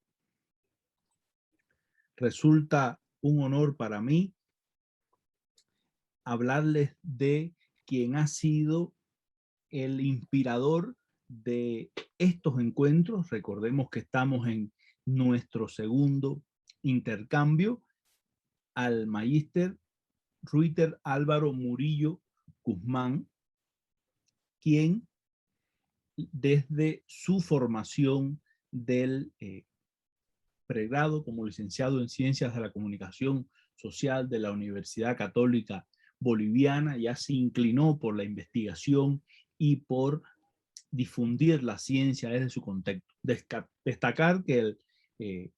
Resulta un honor para mí hablarles de quien ha sido el inspirador de estos encuentros. Recordemos que estamos en nuestro segundo intercambio, al magíster Ruiter Álvaro Murillo Guzmán, quien desde su formación del pregrado como licenciado en Ciencias de la Comunicación Social de la Universidad Católica Boliviana ya se inclinó por la investigación y por difundir la ciencia desde su contexto. Destacar que el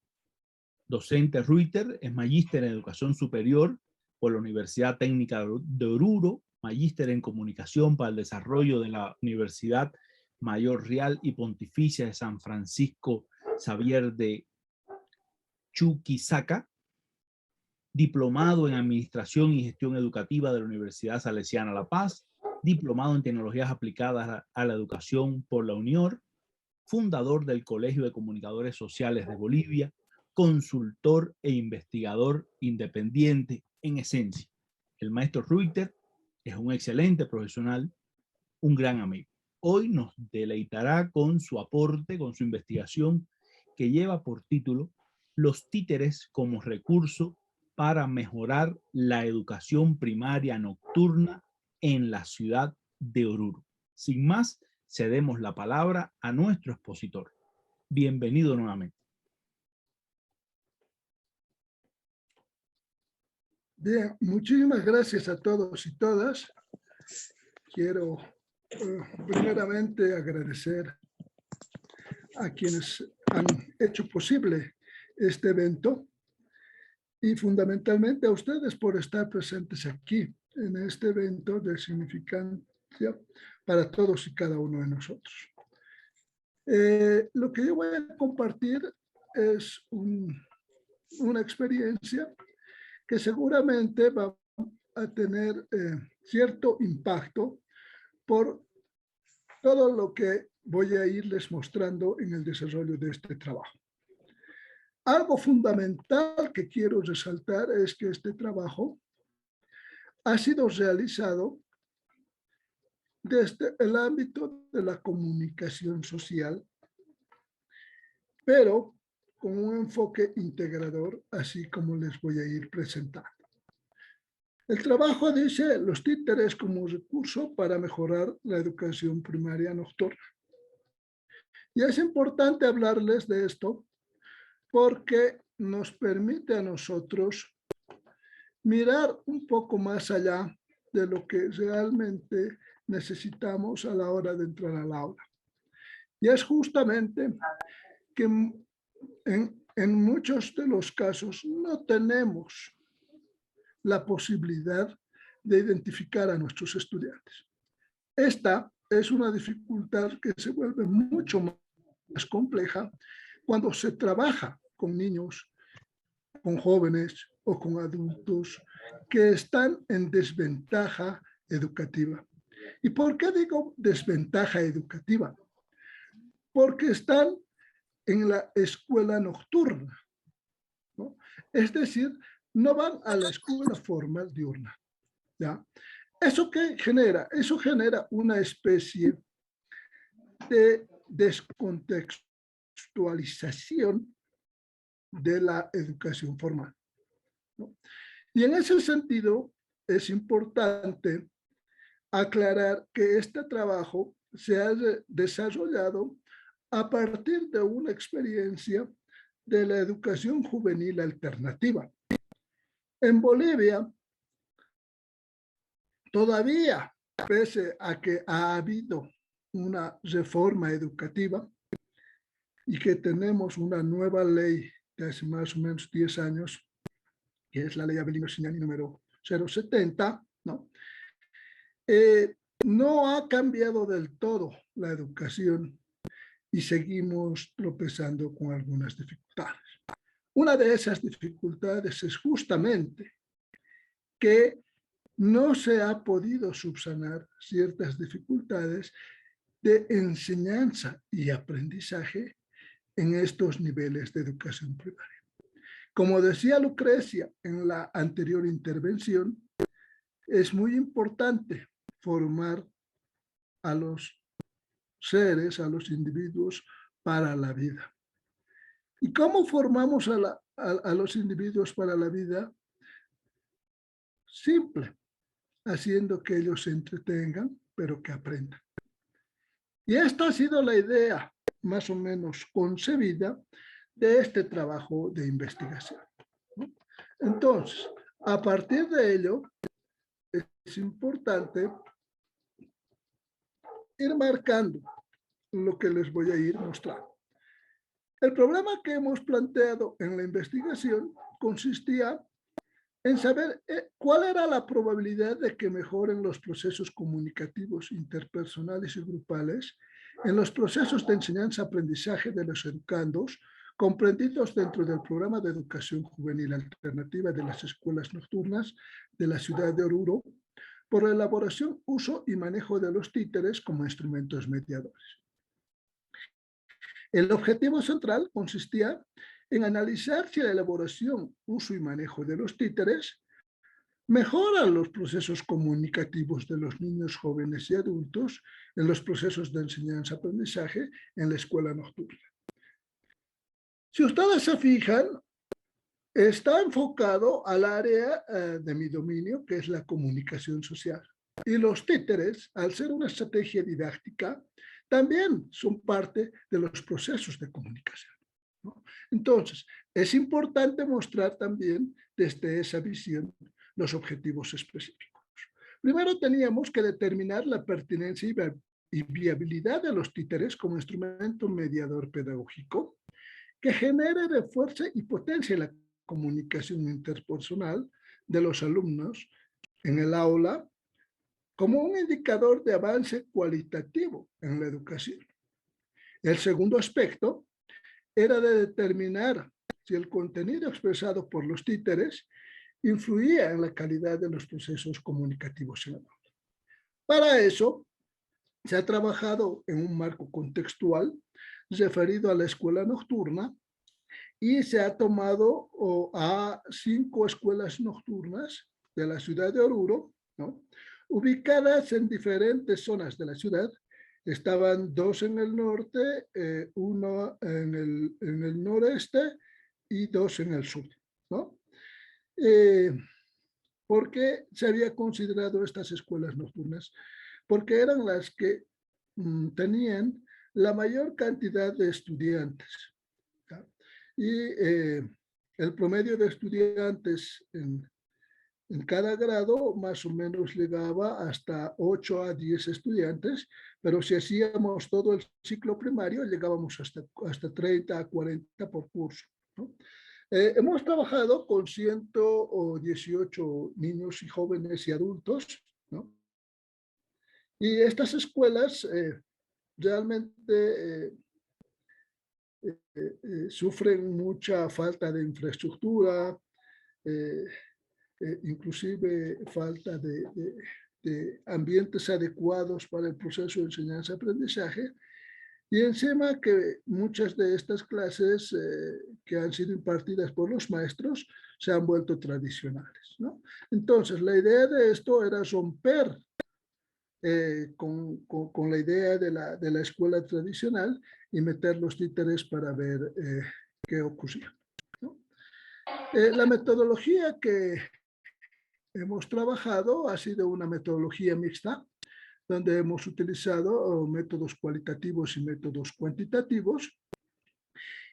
docente Ruiter es magíster en Educación Superior por la Universidad Técnica de Oruro, magíster en Comunicación para el Desarrollo de la Universidad Mayor Real y Pontificia de San Francisco Xavier de Chuquisaca, diplomado en Administración y Gestión Educativa de la Universidad Salesiana La Paz, diplomado en Tecnologías Aplicadas a la Educación por la UNIOR, fundador del Colegio de Comunicadores Sociales de Bolivia, consultor e investigador independiente. En esencia, el maestro Ruiter es un excelente profesional, un gran amigo. Hoy nos deleitará con su aporte, con su investigación que lleva por título Los títeres como recurso para mejorar la educación primaria nocturna en la ciudad de Oruro. Sin más, cedemos la palabra a nuestro expositor. Bienvenido nuevamente. Bien, muchísimas gracias a todos y todas. Quiero primeramente agradecer a quienes han hecho posible este evento y fundamentalmente a ustedes por estar presentes aquí en este evento de significancia para todos y cada uno de nosotros. Lo que yo voy a compartir es una experiencia que seguramente va a tener cierto impacto por todo lo que voy a irles mostrando en el desarrollo de este trabajo. Algo fundamental que quiero resaltar es que este trabajo ha sido realizado desde el ámbito de la comunicación social, pero con un enfoque integrador, así como les voy a ir presentando. El trabajo dice los títeres como recurso para mejorar la educación primaria nocturna. Y es importante hablarles de esto porque nos permite a nosotros mirar un poco más allá de lo que realmente necesitamos a la hora de entrar al aula. Y es justamente que en muchos de los casos no tenemos la posibilidad de identificar a nuestros estudiantes. Esta es una dificultad que se vuelve mucho más compleja cuando se trabaja con niños, con jóvenes o con adultos que están en desventaja educativa. ¿Y por qué digo desventaja educativa? Porque están en la escuela nocturna, ¿no? Es decir, no van a la escuela formal diurna, ¿ya? ¿Eso qué genera? Eso genera una especie de descontextualización de la educación formal, ¿no? Y en ese sentido es importante aclarar que este trabajo se ha desarrollado a partir de una experiencia de la educación juvenil alternativa. En Bolivia, todavía, pese a que ha habido una reforma educativa y que tenemos una nueva ley de hace más o menos 10 años, que es la ley Avelino Signani número 070, ¿no? No ha cambiado del todo la educación y seguimos tropezando con algunas dificultades. Una de esas dificultades es justamente que no se ha podido subsanar ciertas dificultades de enseñanza y aprendizaje en estos niveles de educación primaria. Como decía Lucrecia en la anterior intervención, es muy importante formar a los seres, a los individuos para la vida. ¿Y cómo formamos a los individuos para la vida? Simple, haciendo que ellos se entretengan, pero que aprendan. Y esta ha sido la idea más o menos concebida de este trabajo de investigación, ¿no? Entonces, a partir de ello, es importante ir marcando lo que les voy a ir mostrando. El problema que hemos planteado en la investigación consistía en saber cuál era la probabilidad de que mejoren los procesos comunicativos interpersonales y grupales en los procesos de enseñanza-aprendizaje de los educandos comprendidos dentro del programa de educación juvenil alternativa de las escuelas nocturnas de la ciudad de Oruro por la elaboración, uso y manejo de los títeres como instrumentos mediadores. El objetivo central consistía en analizar si la elaboración, uso y manejo de los títeres mejoran los procesos comunicativos de los niños, jóvenes y adultos en los procesos de enseñanza-aprendizaje en la escuela nocturna. Si ustedes se fijan, está enfocado al área de mi dominio, que es la comunicación social. Y los títeres, al ser una estrategia didáctica, también son parte de los procesos de comunicación, ¿no? Entonces, es importante mostrar también desde esa visión los objetivos específicos. Primero teníamos que determinar la pertinencia y viabilidad de los títeres como instrumento mediador pedagógico que genere refuerzo y potencie la comunicación interpersonal de los alumnos en el aula como un indicador de avance cualitativo en la educación. El segundo aspecto era de determinar si el contenido expresado por los títeres influía en la calidad de los procesos comunicativos en el aula. Para eso, se ha trabajado en un marco contextual referido a la escuela nocturna y se ha tomado a 5 escuelas nocturnas de la ciudad de Oruro, ¿no?, ubicadas en diferentes zonas de la ciudad. Estaban 2 en el norte, 1 en el noreste y 2 en el sur, ¿no? ¿Por qué se había considerado estas escuelas nocturnas? Porque eran las que tenían la mayor cantidad de estudiantes, ¿sí? Y el promedio de estudiantes en cada grado más o menos llegaba hasta 8 a 10 estudiantes, pero si hacíamos todo el ciclo primario llegábamos hasta 30 a 40 por curso, ¿no? Hemos trabajado con 118 niños y jóvenes y adultos, ¿no? Y estas escuelas realmente sufren mucha falta de infraestructura, inclusive falta de ambientes adecuados para el proceso de enseñanza-aprendizaje. Y encima que muchas de estas clases que han sido impartidas por los maestros se han vuelto tradicionales, ¿no? Entonces, la idea de esto era romper con la idea de la escuela tradicional y meter los títeres para ver qué ocurría, ¿no? La metodología que hemos trabajado ha sido una metodología mixta, donde hemos utilizado métodos cualitativos y métodos cuantitativos.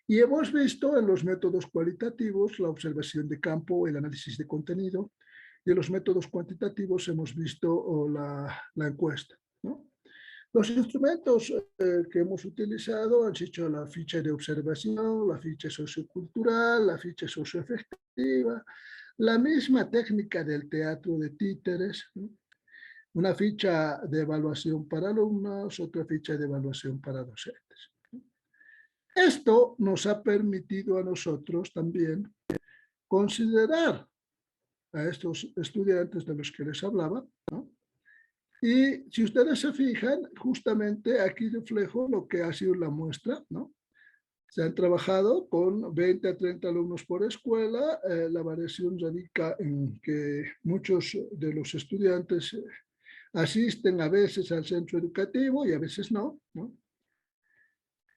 Y hemos visto en los métodos cualitativos la observación de campo, el análisis de contenido, y en los métodos cuantitativos hemos visto la encuesta, ¿no? Los instrumentos que hemos utilizado han sido la ficha de observación, la ficha sociocultural, la ficha socioafectiva, la misma técnica del teatro de títeres, ¿no? Una ficha de evaluación para alumnos, otra ficha de evaluación para docentes. Esto nos ha permitido a nosotros también considerar a estos estudiantes de los que les hablaba, ¿no?, Y si ustedes se fijan, justamente aquí reflejo lo que ha sido la muestra, ¿no? Se han trabajado con 20 a 30 alumnos por escuela. La variación radica en que muchos de los estudiantes asisten a veces al centro educativo y a veces no, ¿no?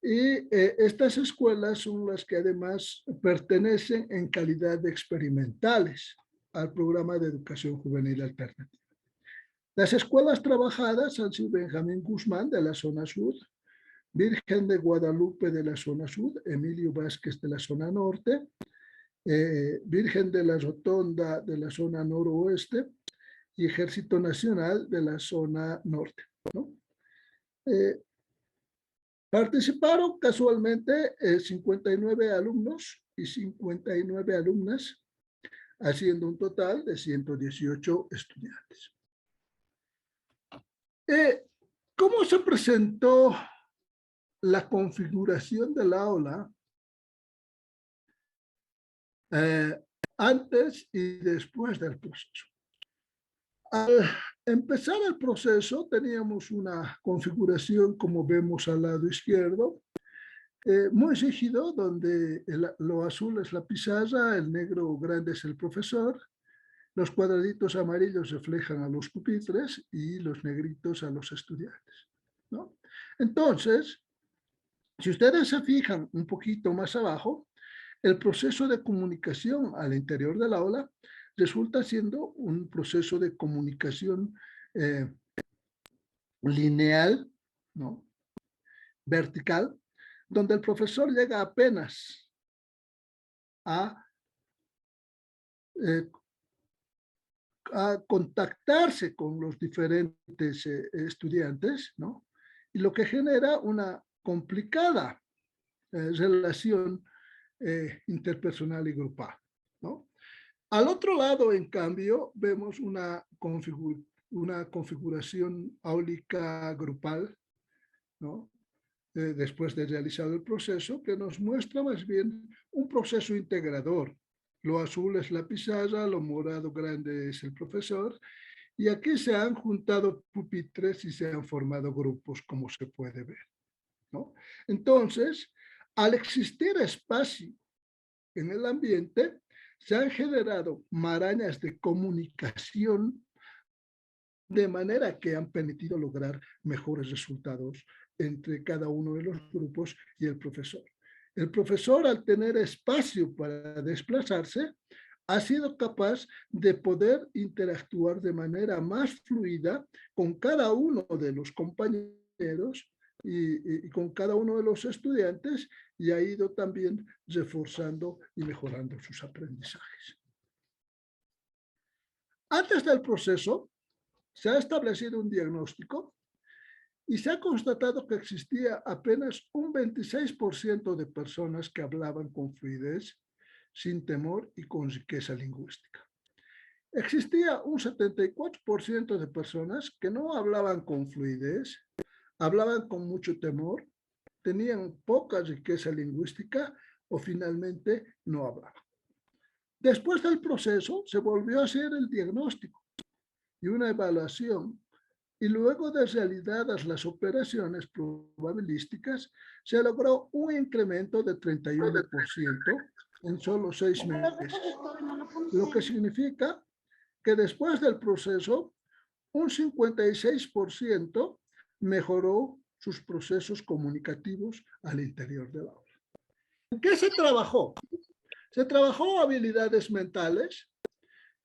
Y estas escuelas son las que además pertenecen en calidad de experimentales al programa de educación juvenil alternativa. Las escuelas trabajadas han sido Benjamín Guzmán de la zona sur, Virgen de Guadalupe de la zona sur, Emilio Vázquez de la zona norte, Virgen de la Rotonda de la zona noroeste y Ejército Nacional de la zona norte, ¿no? Participaron casualmente 59 alumnos y 59 alumnas, haciendo un total de 118 estudiantes. ¿Cómo se presentó la configuración del aula antes y después del proceso? Al empezar el proceso teníamos una configuración, como vemos al lado izquierdo, muy rígido, donde lo azul es la pizarra, el negro grande es el profesor, los cuadraditos amarillos reflejan a los pupitres y los negritos a los estudiantes, ¿no? Entonces, si ustedes se fijan un poquito más abajo, el proceso de comunicación al interior del aula resulta siendo un proceso de comunicación lineal, ¿no? Vertical, donde el profesor llega apenas a contactarse con los diferentes estudiantes, ¿no? Y lo que genera una complicada relación interpersonal y grupal, ¿no? Al otro lado, en cambio, vemos una configuración áulica grupal, ¿no? Después de realizado el proceso, que nos muestra más bien un proceso integrador. Lo azul es la pizarra, lo morado grande es el profesor, y aquí se han juntado pupitres y se han formado grupos, como se puede ver, ¿no? Entonces, al existir espacio en el ambiente, se han generado marañas de comunicación de manera que han permitido lograr mejores resultados entre cada uno de los grupos y el profesor. El profesor, al tener espacio para desplazarse, ha sido capaz de poder interactuar de manera más fluida con cada uno de los compañeros y con cada uno de los estudiantes, y ha ido también reforzando y mejorando sus aprendizajes. Antes del proceso, se ha establecido un diagnóstico y se ha constatado que existía apenas un 26% de personas que hablaban con fluidez, sin temor y con riqueza lingüística. Existía un 74% de personas que no hablaban con fluidez, hablaban con mucho temor, tenían poca riqueza lingüística o finalmente no hablaban. Después del proceso se volvió a hacer el diagnóstico y una evaluación, y luego de realizadas las operaciones probabilísticas, se logró un incremento de 31% en solo 6 meses, lo que significa que después del proceso, un 56% mejoró sus procesos comunicativos al interior del aula. ¿En qué se trabajó? Se trabajó habilidades mentales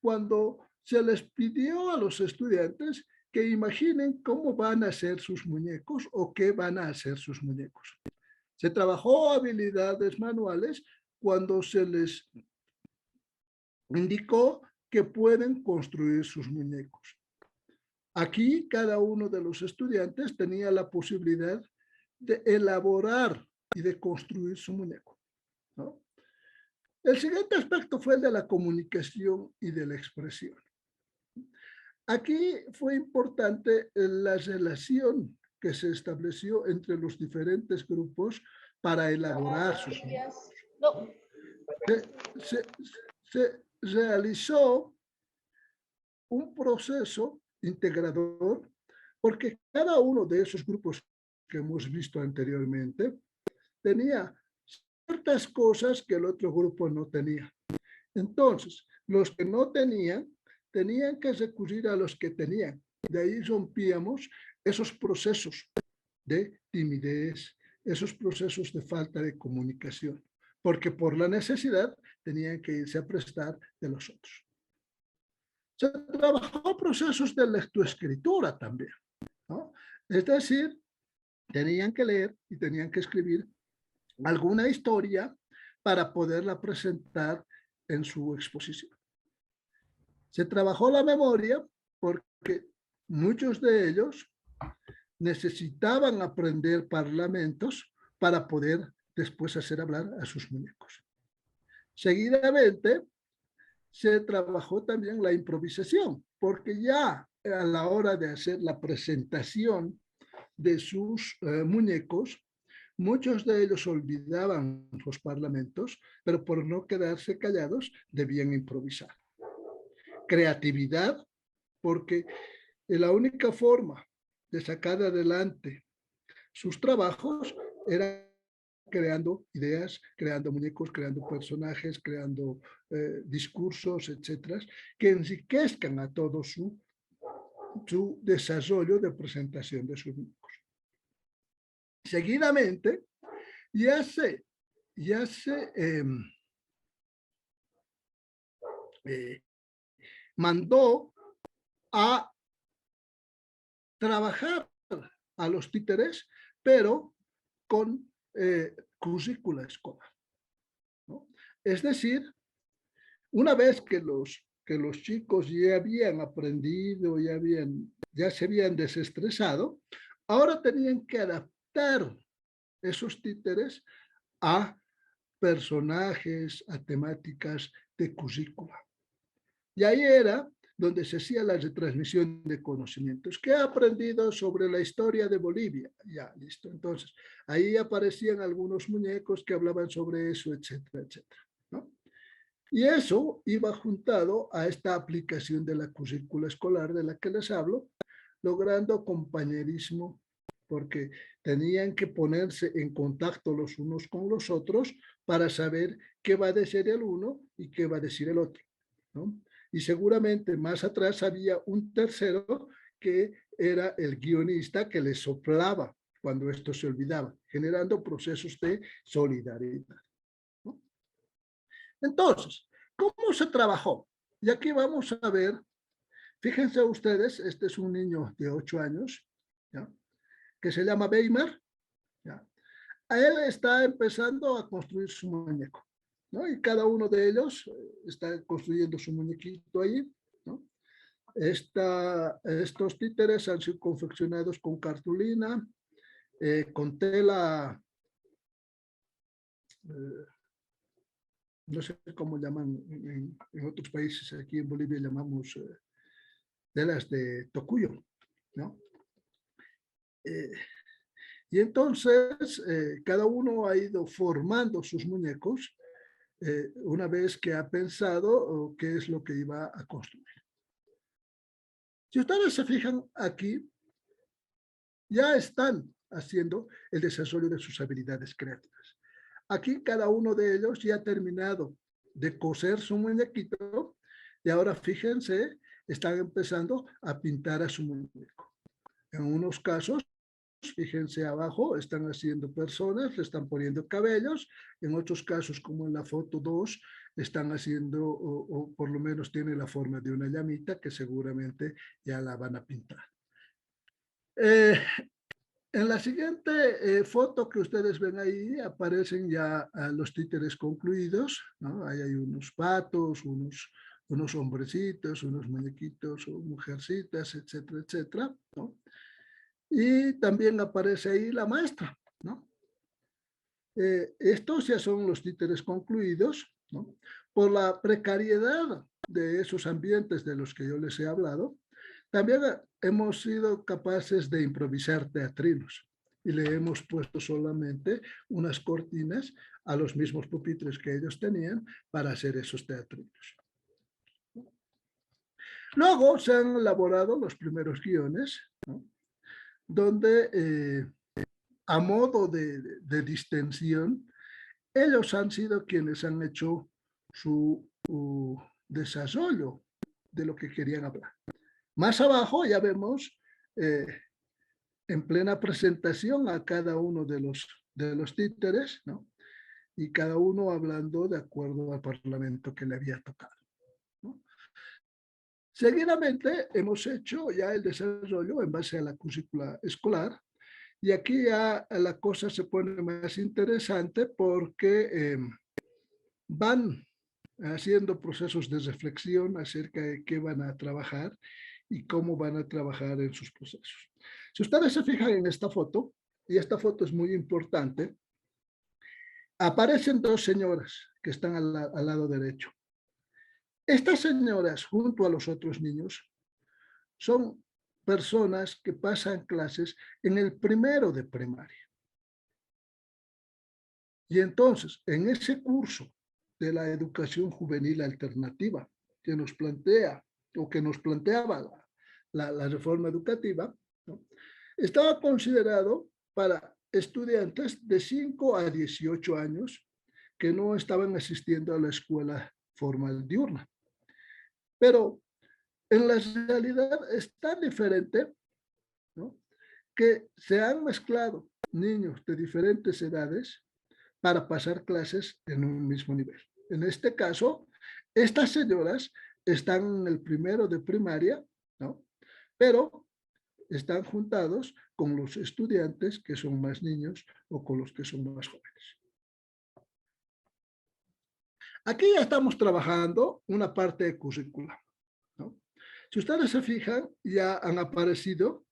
cuando se les pidió a los estudiantes que imaginen cómo van a hacer sus muñecos o qué van a hacer sus muñecos. Se trabajó habilidades manuales cuando se les indicó que pueden construir sus muñecos. Aquí cada uno de los estudiantes tenía la posibilidad de elaborar y de construir su muñeco, ¿no? El siguiente aspecto fue el de la comunicación y de la expresión. Aquí fue importante la relación que se estableció entre los diferentes grupos para elaborar sus muñecos. Se realizó un proceso integrador porque cada uno de esos grupos que hemos visto anteriormente tenía ciertas cosas que el otro grupo no tenía. Entonces, los que no tenían que recurrir a los que tenían. De ahí rompíamos esos procesos de timidez, esos procesos de falta de comunicación, porque por la necesidad tenían que irse a prestar de los otros. Se trabajó procesos de lectoescritura también, ¿no? Es decir, tenían que leer y tenían que escribir alguna historia para poderla presentar en su exposición. Se trabajó la memoria porque muchos de ellos necesitaban aprender parlamentos para poder después hacer hablar a sus muñecos. Seguidamente, se trabajó también la improvisación, porque ya a la hora de hacer la presentación de sus muñecos, muchos de ellos olvidaban los parlamentos, pero por no quedarse callados debían improvisar. Creatividad, porque la única forma de sacar adelante sus trabajos era creando ideas, creando muñecos, creando personajes, creando discursos, etcétera, que enriquezcan a todo su desarrollo de presentación de sus muñecos. Seguidamente, ya se mandó a trabajar a los títeres, pero con currícula escolar, ¿no? Es decir, una vez que los chicos ya habían aprendido, ya se habían desestresado, ahora tenían que adaptar esos títeres a personajes, a temáticas de currícula. Y ahí era donde se hacía la retransmisión de conocimientos. ¿Qué he aprendido sobre la historia de Bolivia? Ya, listo. Entonces, ahí aparecían algunos muñecos que hablaban sobre eso, etcétera, etcétera, ¿no? Y eso iba juntado a esta aplicación de la currícula escolar de la que les hablo, logrando compañerismo, porque tenían que ponerse en contacto los unos con los otros para saber qué va a decir el uno y qué va a decir el otro, ¿no? Y seguramente más atrás había un tercero que era el guionista que les soplaba cuando esto se olvidaba, generando procesos de solidaridad, ¿no? Entonces, ¿cómo se trabajó? Y aquí vamos a ver, fíjense ustedes, este es un niño de 8 años, ¿ya?, que se llama Weimar, ¿ya? A él está empezando a construir su muñeco, ¿no? Y cada uno de ellos está construyendo su muñequito ahí, ¿no? Estos títeres han sido confeccionados con cartulina, con tela, no sé cómo llaman en otros países, aquí en Bolivia llamamos telas de tocuyo, ¿no? Y entonces cada uno ha ido formando sus muñecos una vez que ha pensado qué es lo que iba a construir. Si ustedes se fijan aquí, ya están haciendo el desarrollo de sus habilidades creativas. Aquí cada uno de ellos ya ha terminado de coser su muñequito y ahora fíjense, están empezando a pintar a su muñeco. En unos casos, fíjense abajo, están haciendo personas, le están poniendo cabellos. En otros casos, como en la foto 2, están haciendo, o por lo menos tiene la forma de una llamita que seguramente ya la van a pintar. En la siguiente foto que ustedes ven ahí, aparecen ya los títeres concluidos, ¿no? Ahí hay unos patos, unos hombrecitos, unos muñequitos o mujercitas, etcétera, etcétera, ¿no? Y también aparece ahí la maestra, ¿no? Estos ya son los títeres concluidos, ¿no? Por la precariedad de esos ambientes de los que yo les he hablado, también hemos sido capaces de improvisar teatrinos y le hemos puesto solamente unas cortinas a los mismos pupitres que ellos tenían para hacer esos teatrinos. Luego se han elaborado los primeros guiones, ¿no? donde a modo de distensión, ellos han sido quienes han hecho su desarrollo de lo que querían hablar. Más abajo ya vemos en plena presentación a cada uno de los títeres, ¿no? Y cada uno hablando de acuerdo al parlamento que le había tocado, ¿no? Seguidamente hemos hecho ya el desarrollo en base a la currícula escolar, y aquí ya la cosa se pone más interesante porque van haciendo procesos de reflexión acerca de qué van a trabajar y cómo van a trabajar en sus procesos. Si ustedes se fijan en esta foto, y esta foto es muy importante, aparecen dos señoras que están al lado derecho. Estas señoras, junto a los otros niños, son personas que pasan clases en el primero de primaria. Y entonces, en ese curso de la educación juvenil alternativa que nos plantea, o que nos planteaba la reforma educativa, ¿no? Estaba considerado para estudiantes de 5 a 18 años que no estaban asistiendo a la escuela formal diurna. Pero en la realidad es tan diferente, ¿no?, que se han mezclado niños de diferentes edades para pasar clases en un mismo nivel. En este caso, estas señoras están en el primero de primaria, ¿no?, pero están juntados con los estudiantes que son más niños o con los que son más jóvenes. Aquí ya estamos trabajando una parte de currícula, ¿no? Si ustedes se fijan, ya han aparecido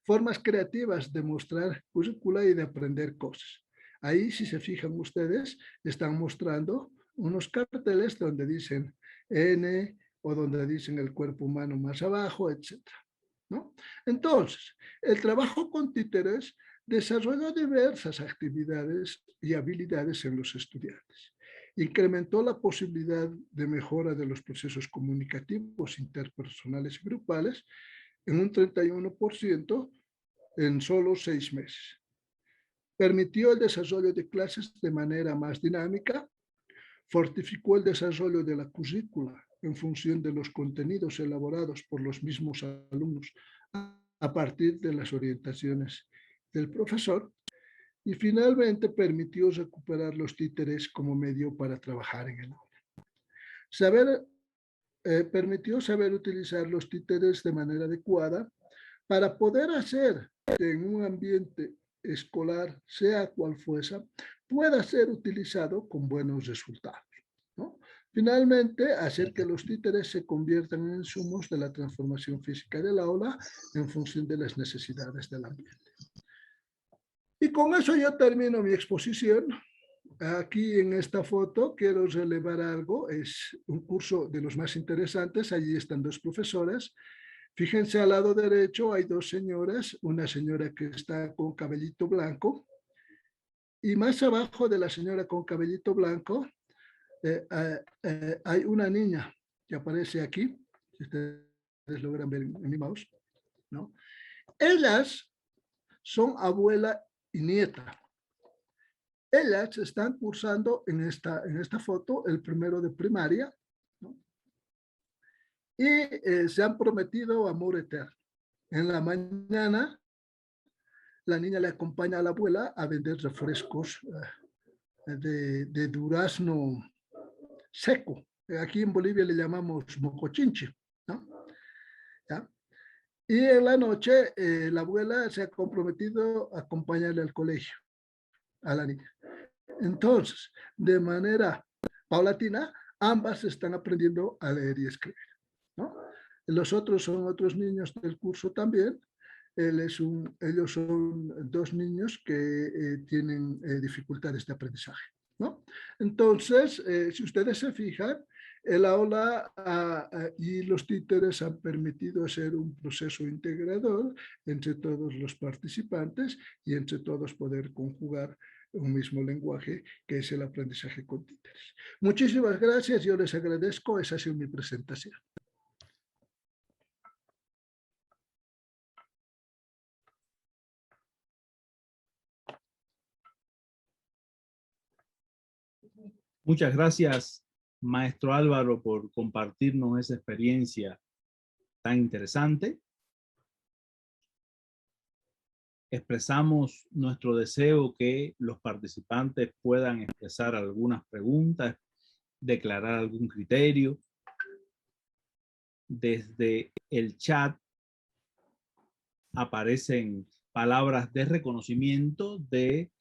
formas creativas de mostrar currícula y de aprender cosas. Ahí, si se fijan ustedes, están mostrando unos carteles donde dicen N o donde dicen el cuerpo humano más abajo, etcétera, ¿no? Entonces, el trabajo con títeres desarrolló diversas actividades y habilidades en los estudiantes. Incrementó la posibilidad de mejora de los procesos comunicativos interpersonales y grupales en un 31% en solo 6 meses. Permitió el desarrollo de clases de manera más dinámica, fortificó el desarrollo de la currícula en función de los contenidos elaborados por los mismos alumnos a partir de las orientaciones del profesor, y finalmente permitió recuperar los títeres como medio para trabajar en el aula. Permitió saber utilizar los títeres de manera adecuada para poder hacer que en un ambiente escolar, sea cual fuese, pueda ser utilizado con buenos resultados, ¿no? Finalmente, hacer que los títeres se conviertan en insumos de la transformación física del aula en función de las necesidades del ambiente. Y con eso yo termino mi exposición. Aquí en esta foto quiero relevar algo, es un curso de los más interesantes, allí están dos profesoras. Fíjense al lado derecho hay dos señoras, una señora que está con cabellito blanco, y más abajo de la señora con cabellito blanco hay una niña que aparece aquí, si ustedes logran ver en mi mouse, ¿no? Ellas son abuela y nieta. Ellas están cursando en esta foto el primero de primaria, ¿no?, y se han prometido amor eterno. En la mañana, la niña le acompaña a la abuela a vender refrescos de durazno seco. Aquí en Bolivia le llamamos mocochinchi, ¿no? ¿Ya? Y en la noche, la abuela se ha comprometido a acompañarle al colegio a la niña. Entonces, de manera paulatina, ambas están aprendiendo a leer y escribir, ¿no? Los otros son otros niños del curso también. Ellos son dos niños que tienen dificultades de aprendizaje, ¿no? Entonces, si ustedes se fijan, el aula y los títeres han permitido hacer un proceso integrador entre todos los participantes y entre todos poder conjugar un mismo lenguaje, que es el aprendizaje con títeres. Muchísimas gracias, yo les agradezco, esa ha sido mi presentación. Muchas gracias, maestro Álvaro, por compartirnos esa experiencia tan interesante. Expresamos nuestro deseo que los participantes puedan expresar algunas preguntas, declarar algún criterio. Desde el chat aparecen palabras de reconocimiento de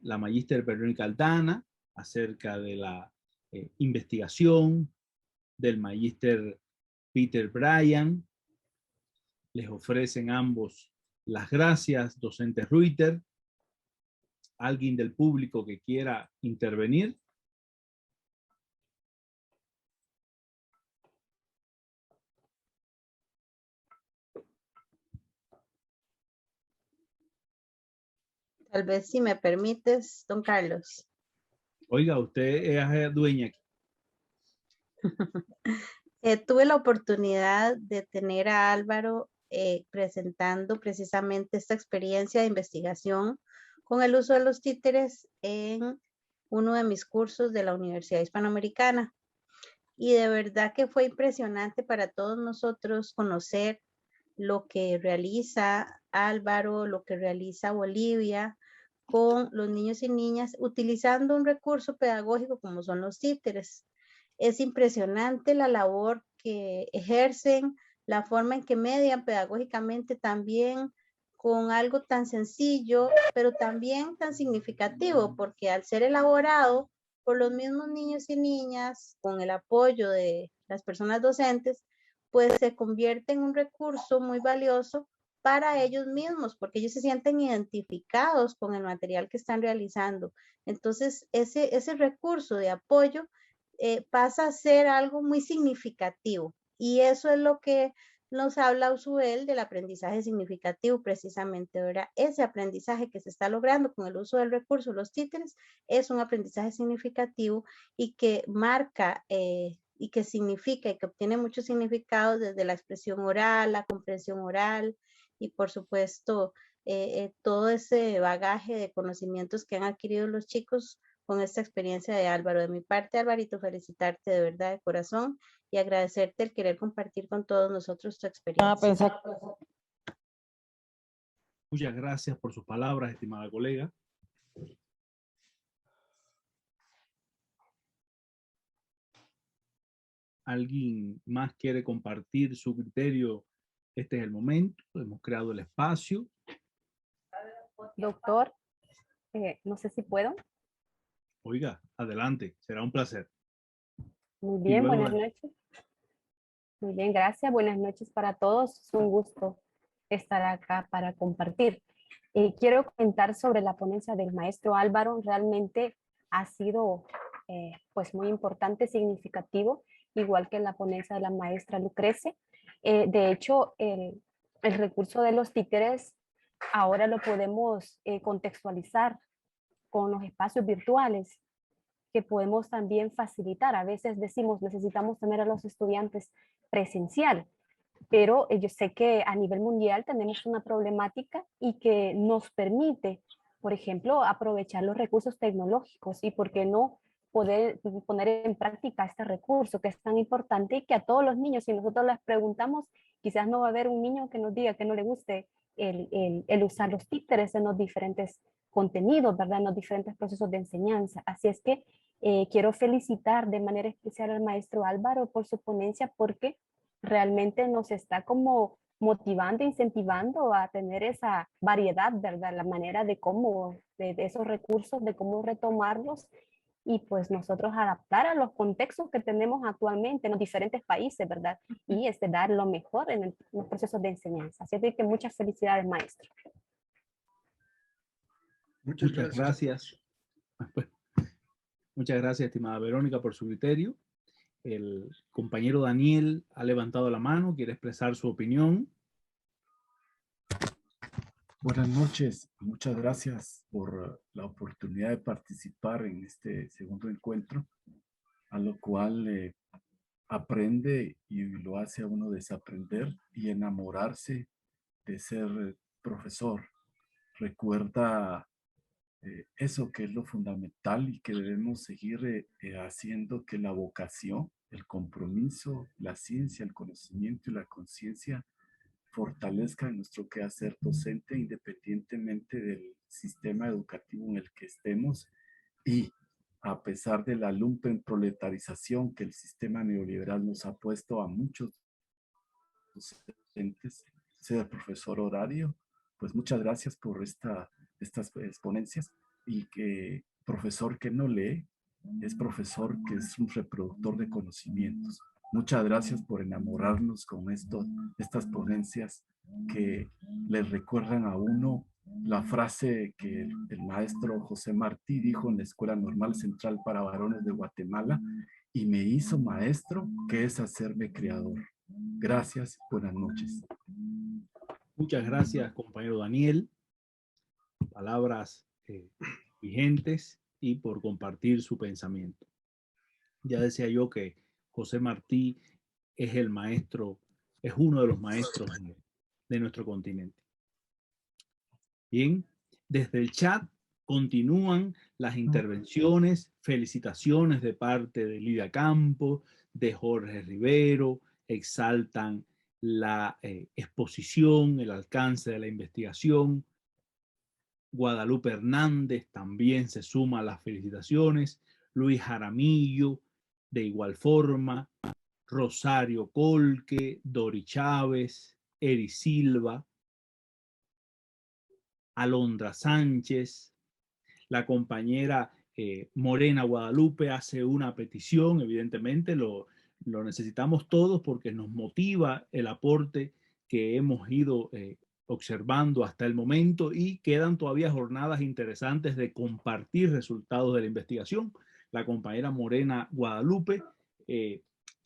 la magíster Verónica Aldana acerca de la investigación, del magíster Peter Bryan. Les ofrecen ambos las gracias, docente Reuter. ¿Alguien del público que quiera intervenir? Tal vez si me permites, don Carlos. Oiga, usted es dueña aquí. Tuve la oportunidad de tener a Álvaro presentando precisamente esta experiencia de investigación con el uso de los títeres en uno de mis cursos de la Universidad Hispanoamericana. Y de verdad que fue impresionante para todos nosotros conocer lo que realiza Álvaro, lo que realiza Bolivia con los niños y niñas utilizando un recurso pedagógico como son los títeres. Es impresionante la labor que ejercen, la forma en que median pedagógicamente también con algo tan sencillo, pero también tan significativo, porque al ser elaborado por los mismos niños y niñas, con el apoyo de las personas docentes, pues se convierte en un recurso muy valioso para ellos mismos, porque ellos se sienten identificados con el material que están realizando. Entonces, ese recurso de apoyo pasa a ser algo muy significativo. Y eso es lo que nos habla Usubel del aprendizaje significativo, precisamente, ¿verdad? Ese aprendizaje que se está logrando con el uso del recurso, los títeres, es un aprendizaje significativo y que marca y que significa y que obtiene muchos significados desde la expresión oral, la comprensión oral y, por supuesto, todo ese bagaje de conocimientos que han adquirido los chicos con esta experiencia de Álvaro. De mi parte, Alvarito, felicitarte de verdad, de corazón, y agradecerte el querer compartir con todos nosotros tu experiencia. Muchas gracias por sus palabras, estimada colega. ¿Alguien más quiere compartir su criterio? Este es el momento, hemos creado el espacio. Doctor, no sé si puedo. Oiga, adelante, será un placer. Muy bien, buenas noches. Muy bien, gracias. Buenas noches para todos. Es un gusto estar acá para compartir. Quiero comentar sobre la ponencia del maestro Álvaro. Realmente ha sido pues muy importante, significativo, igual que la ponencia de la maestra Lucrece. De hecho, el recurso de los títeres ahora lo podemos contextualizar con los espacios virtuales que podemos también facilitar. A veces decimos necesitamos tener a los estudiantes presencial, pero yo sé que a nivel mundial tenemos una problemática y que nos permite, por ejemplo, aprovechar los recursos tecnológicos y por qué no poder poner en práctica este recurso que es tan importante y que a todos los niños, si nosotros les preguntamos, quizás no va a haber un niño que nos diga que no le guste el usar los títeres en los diferentes contenidos, ¿verdad? En los diferentes procesos de enseñanza. Así es que quiero felicitar de manera especial al maestro Álvaro por su ponencia porque realmente nos está como motivando, incentivando a tener esa variedad, ¿verdad? La manera de cómo, de esos recursos, de cómo retomarlos y pues nosotros adaptar a los contextos que tenemos actualmente en los diferentes países, ¿verdad? Y dar lo mejor en los procesos de enseñanza. Así que muchas felicidades, maestro. Muchas gracias. Muchas gracias, estimada Verónica, por su criterio. El compañero Daniel ha levantado la mano, quiere expresar su opinión. Buenas noches, muchas gracias por la oportunidad de participar en este segundo encuentro, a lo cual aprende y lo hace a uno desaprender y enamorarse de ser profesor. Recuerda eso que es lo fundamental y que debemos seguir haciendo que la vocación, el compromiso, la ciencia, el conocimiento y la conciencia fortalezcan nuestro quehacer docente independientemente del sistema educativo en el que estemos y a pesar de la lumpenproletarización que el sistema neoliberal nos ha puesto a muchos docentes, sea el profesor horario, pues muchas gracias por estas ponencias y que profesor que no lee es profesor que es un reproductor de conocimientos. Muchas gracias por enamorarnos con estas ponencias que les recuerdan a uno la frase que el maestro José Martí dijo en la Escuela Normal Central para Varones de Guatemala: y me hizo maestro, que es hacerme creador. Gracias, buenas noches. Muchas gracias, compañero Daniel. Palabras vigentes y por compartir su pensamiento. Ya decía yo que José Martí es el maestro, es uno de los maestros de nuestro continente. Bien, desde el chat continúan las intervenciones, felicitaciones de parte de Lidia Campos, de Jorge Rivero, exaltan la exposición, el alcance de la investigación. Guadalupe Hernández también se suma a las felicitaciones. Luis Jaramillo, de igual forma. Rosario Colque, Dori Chávez, Eri Silva, Alondra Sánchez. La compañera Morena Guadalupe hace una petición, evidentemente lo necesitamos todos porque nos motiva el aporte que hemos ido observando hasta el momento y quedan todavía jornadas interesantes de compartir resultados de la investigación. La compañera Morena Guadalupe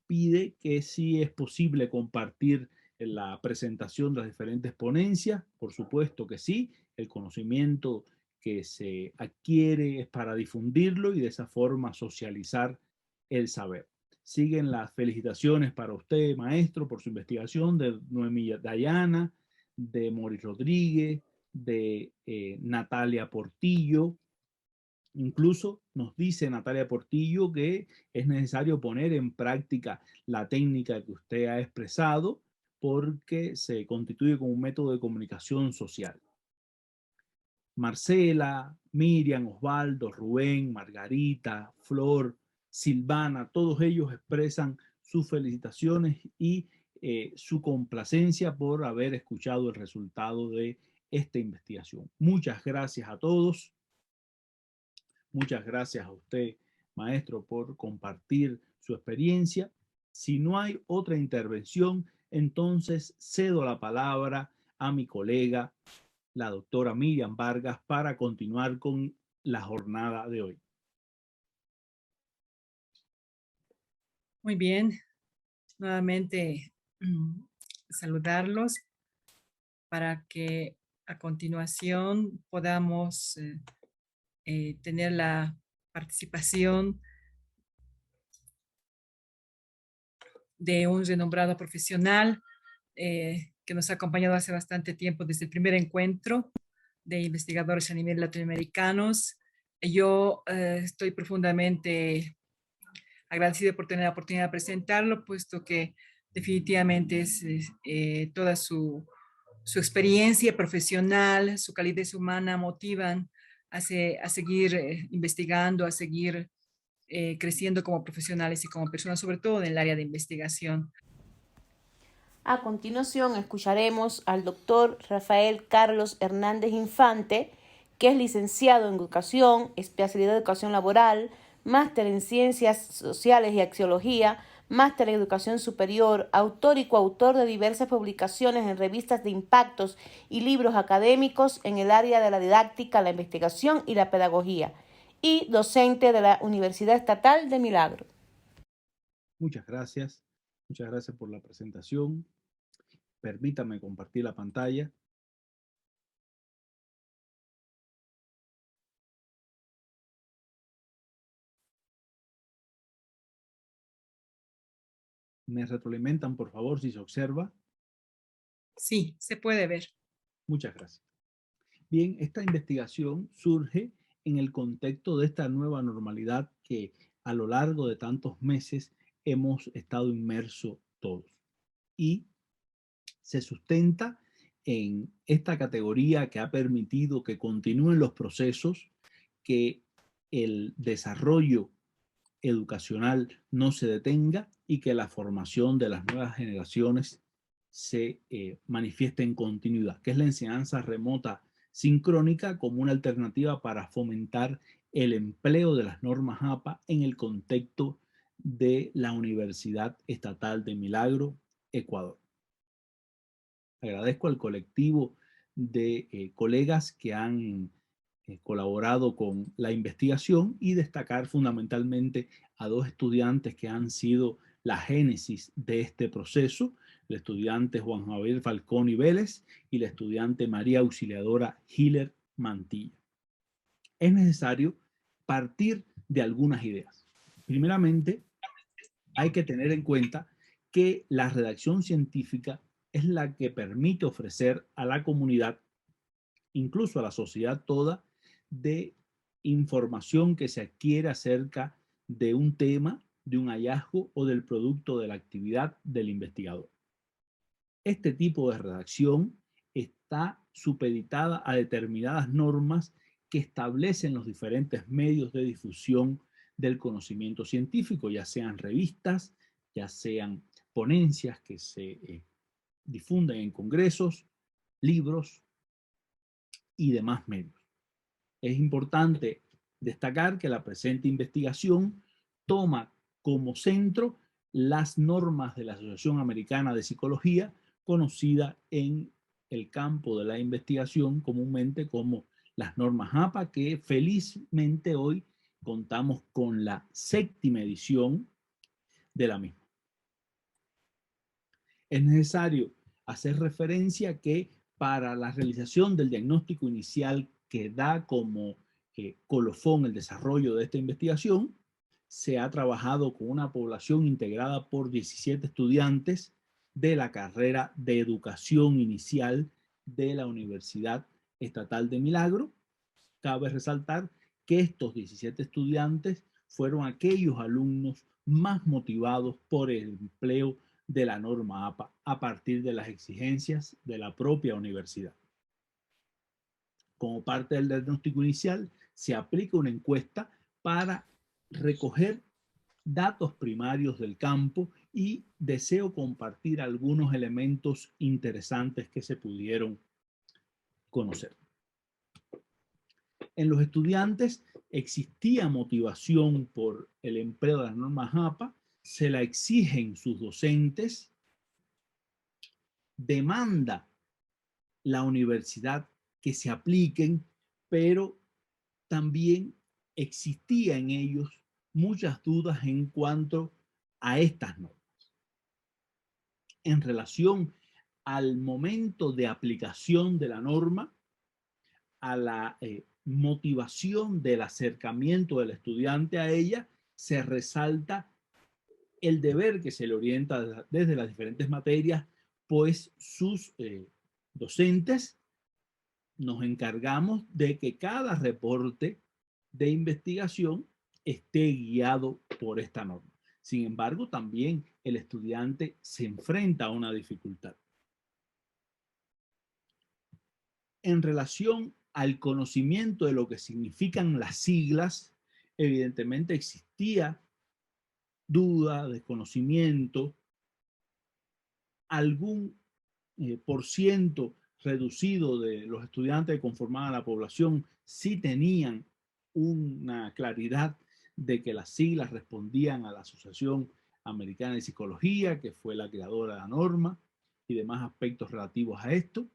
pide que si es posible compartir la presentación de las diferentes ponencias. Por supuesto que sí, el conocimiento que se adquiere es para difundirlo y de esa forma socializar el saber. Siguen las felicitaciones para usted, maestro, por su investigación, de Noemí Dayana, de Moris Rodríguez, de Natalia Portillo. Incluso nos dice Natalia Portillo que es necesario poner en práctica la técnica que usted ha expresado porque se constituye como un método de comunicación social. Marcela, Miriam, Osvaldo, Rubén, Margarita, Flor, Silvana, todos ellos expresan sus felicitaciones y su complacencia por haber escuchado el resultado de esta investigación. Muchas gracias a todos. Muchas gracias a usted, maestro, por compartir su experiencia. Si no hay otra intervención, entonces cedo la palabra a mi colega, la doctora Miriam Vargas, para continuar con la jornada de hoy. Muy bien. Nuevamente saludarlos para que a continuación podamos tener la participación de un renombrado profesional que nos ha acompañado hace bastante tiempo desde el primer encuentro de investigadores a nivel latinoamericanos. Yo estoy profundamente agradecida por tener la oportunidad de presentarlo, puesto que definitivamente es toda su experiencia profesional, su calidez humana motivan a seguir investigando, a seguir creciendo como profesionales y como personas, sobre todo en el área de investigación. A continuación escucharemos al doctor Rafael Carlos Hernández Infante, que es licenciado en Educación, especialidad de Educación Laboral, máster en Ciencias Sociales y Axiología, máster en Educación Superior, autor y coautor de diversas publicaciones en revistas de impactos y libros académicos en el área de la didáctica, la investigación y la pedagogía, y docente de la Universidad Estatal de Milagro. Muchas gracias por la presentación. Permítame compartir la pantalla. ¿Me retroalimentan, por favor, si se observa? Sí, se puede ver. Muchas gracias. Bien, esta investigación surge en el contexto de esta nueva normalidad que a lo largo de tantos meses hemos estado inmersos todos. Y se sustenta en esta categoría que ha permitido que continúen los procesos, que el desarrollo educacional no se detenga y que la formación de las nuevas generaciones se manifieste en continuidad, que es la enseñanza remota sincrónica como una alternativa para fomentar el empleo de las normas APA en el contexto de la Universidad Estatal de Milagro, Ecuador. Agradezco al colectivo de colegas que han colaborado con la investigación y destacar fundamentalmente a dos estudiantes que han sido la génesis de este proceso, el estudiante Juan Javier Falcón Vélez y la estudiante María Auxiliadora Hiller Mantilla. Es necesario partir de algunas ideas. Primeramente, hay que tener en cuenta que la redacción científica es la que permite ofrecer a la comunidad, incluso a la sociedad toda, de información que se adquiere acerca de un tema, de un hallazgo o del producto de la actividad del investigador. Este tipo de redacción está supeditada a determinadas normas que establecen los diferentes medios de difusión del conocimiento científico, ya sean revistas, ya sean ponencias que se difunden en congresos, libros y demás medios. Es importante destacar que la presente investigación toma como centro las normas de la Asociación Americana de Psicología, conocida en el campo de la investigación comúnmente como las normas APA, que felizmente hoy contamos con la 7ª edición de la misma. Es necesario hacer referencia que para la realización del diagnóstico inicial que da como colofón el desarrollo de esta investigación, se ha trabajado con una población integrada por 17 estudiantes de la carrera de Educación Inicial de la Universidad Estatal de Milagro. Cabe resaltar que estos 17 estudiantes fueron aquellos alumnos más motivados por el empleo de la norma APA a partir de las exigencias de la propia universidad. Como parte del diagnóstico inicial, se aplica una encuesta para recoger datos primarios del campo y deseo compartir algunos elementos interesantes que se pudieron conocer. En los estudiantes existía motivación por el empleo de las normas APA, se la exigen sus docentes, demanda la universidad que se apliquen, pero también existía en ellos muchas dudas en cuanto a estas normas. En relación al momento de aplicación de la norma, a la motivación del acercamiento del estudiante a ella, se resalta el deber que se le orienta desde las diferentes materias, pues sus docentes nos encargamos de que cada reporte de investigación esté guiado por esta norma. Sin embargo, también el estudiante se enfrenta a una dificultad. En relación al conocimiento de lo que significan las siglas, evidentemente existía duda, desconocimiento, algún por ciento reducido de los estudiantes que conformaban la población sí tenían una claridad de que las siglas respondían a la Asociación Americana de Psicología, que fue la creadora de la norma, y demás aspectos relativos a esto.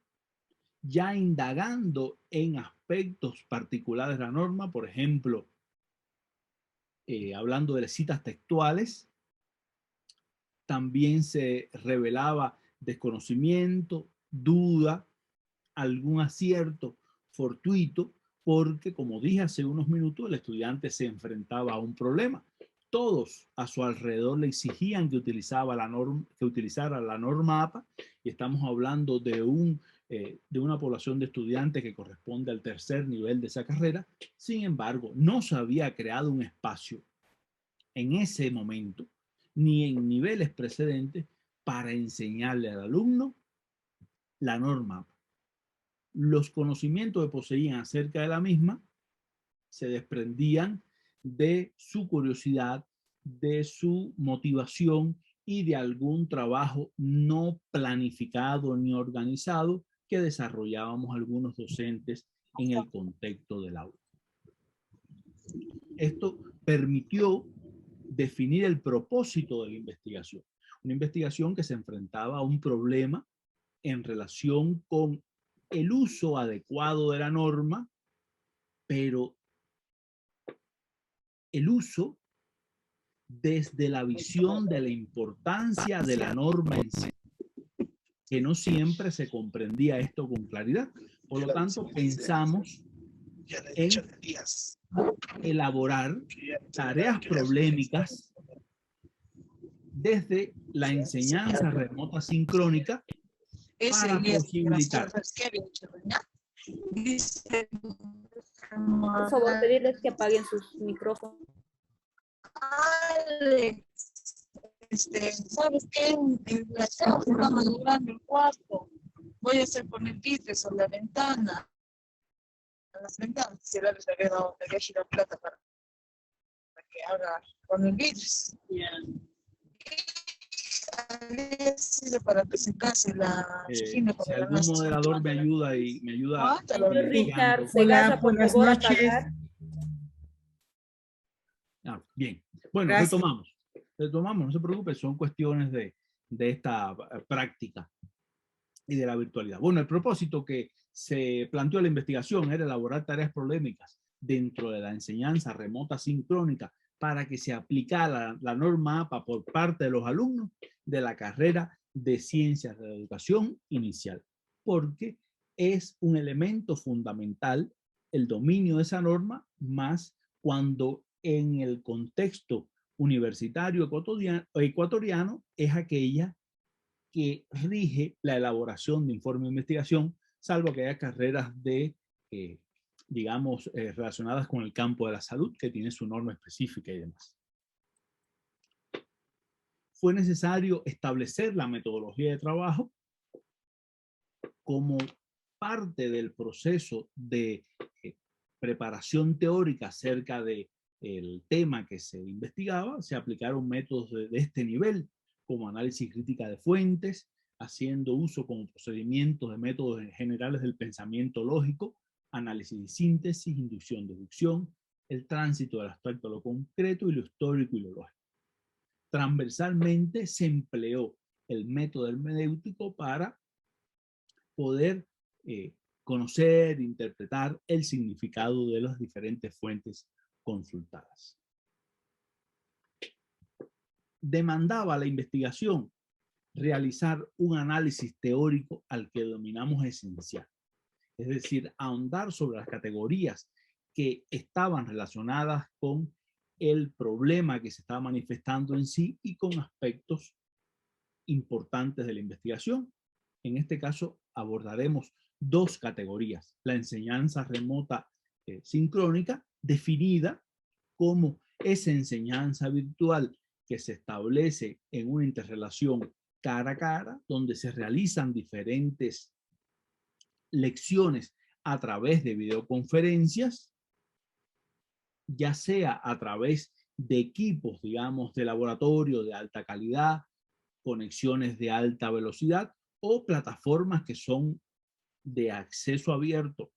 Ya indagando en aspectos particulares de la norma, por ejemplo, hablando de las citas textuales, también se revelaba desconocimiento, duda, algún acierto fortuito, porque como dije hace unos minutos, el estudiante se enfrentaba a un problema. todos a su alrededor le exigían que utilizara la norma APA, y estamos hablando de una población de estudiantes que corresponde al tercer nivel de esa carrera. Sin embargo, no se había creado un espacio en ese momento ni en niveles precedentes para enseñarle al alumno la norma APA. Los conocimientos que poseían acerca de la misma se desprendían de su curiosidad, de su motivación y de algún trabajo no planificado ni organizado que desarrollábamos algunos docentes en el contexto del aula. Esto permitió definir el propósito de la investigación. Una investigación que se enfrentaba a un problema en relación con el uso adecuado de la norma, pero el uso desde la visión de la importancia de la norma en sí, que no siempre se comprendía esto con claridad. Por lo tanto, pensamos en elaborar tareas problemáticas desde la enseñanza remota sincrónica para posibilitar. Por favor, pedirles que apaguen sus micrófonos. ¿Sabes qué? En la casa está manejando el cuarto. Voy a hacer poner vidrios en la ventana. En las ventanas. Si le había girado plata para que haga poner vidrios. Para que se case la si algún moderador me ayuda Richard Segarra, por favor, apagar. Bien, bueno, retomamos, no se preocupe, son cuestiones de esta práctica y de la virtualidad. Bueno, el propósito que se planteó la investigación era elaborar tareas problemáticas dentro de la enseñanza remota sincrónica para que se aplicara la norma APA por parte de los alumnos de la carrera de Ciencias de la Educación Inicial, porque es un elemento fundamental el dominio de esa norma, más cuando en el contexto universitario ecuatoriano es aquella que rige la elaboración de informes de investigación, salvo que haya carreras digamos, relacionadas con el campo de la salud, que tiene su norma específica y demás. Fue necesario establecer la metodología de trabajo como parte del proceso de preparación teórica acerca del tema que se investigaba. Se aplicaron métodos de este nivel, como análisis crítica de fuentes, haciendo uso como procedimientos de métodos generales del pensamiento lógico, análisis y síntesis, inducción, deducción, el tránsito del abstracto a lo concreto y lo histórico y lo lógico. Transversalmente se empleó el método hermenéutico para poder conocer, interpretar el significado de las diferentes fuentes consultadas. Demandaba la investigación realizar un análisis teórico al que denominamos esencial. Es decir, ahondar sobre las categorías que estaban relacionadas con el problema que se estaba manifestando en sí y con aspectos importantes de la investigación. En este caso abordaremos dos categorías: la enseñanza remota sincrónica, definida como esa enseñanza virtual que se establece en una interrelación cara a cara, donde se realizan diferentes lecciones a través de videoconferencias, ya sea a través de equipos, digamos, de laboratorio de alta calidad, conexiones de alta velocidad o plataformas que son de acceso abierto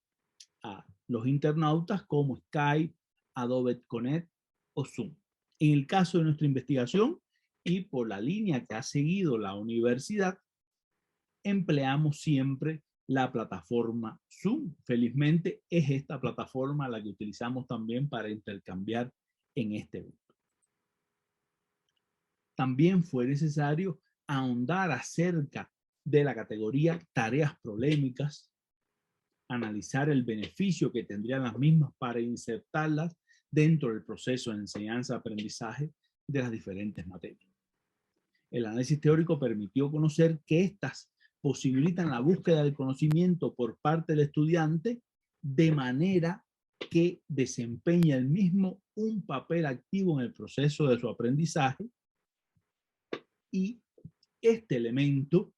a los internautas como Skype, Adobe Connect o Zoom. En el caso de nuestra investigación y por la línea que ha seguido la universidad, empleamos siempre la plataforma Zoom. Felizmente es esta plataforma la que utilizamos también para intercambiar en este evento. También fue necesario ahondar acerca de la categoría tareas problemáticas, analizar el beneficio que tendrían las mismas para insertarlas dentro del proceso de enseñanza-aprendizaje de las diferentes materias. El análisis teórico permitió conocer que éstas posibilitan la búsqueda del conocimiento por parte del estudiante de manera que desempeña el mismo un papel activo en el proceso de su aprendizaje, y este elemento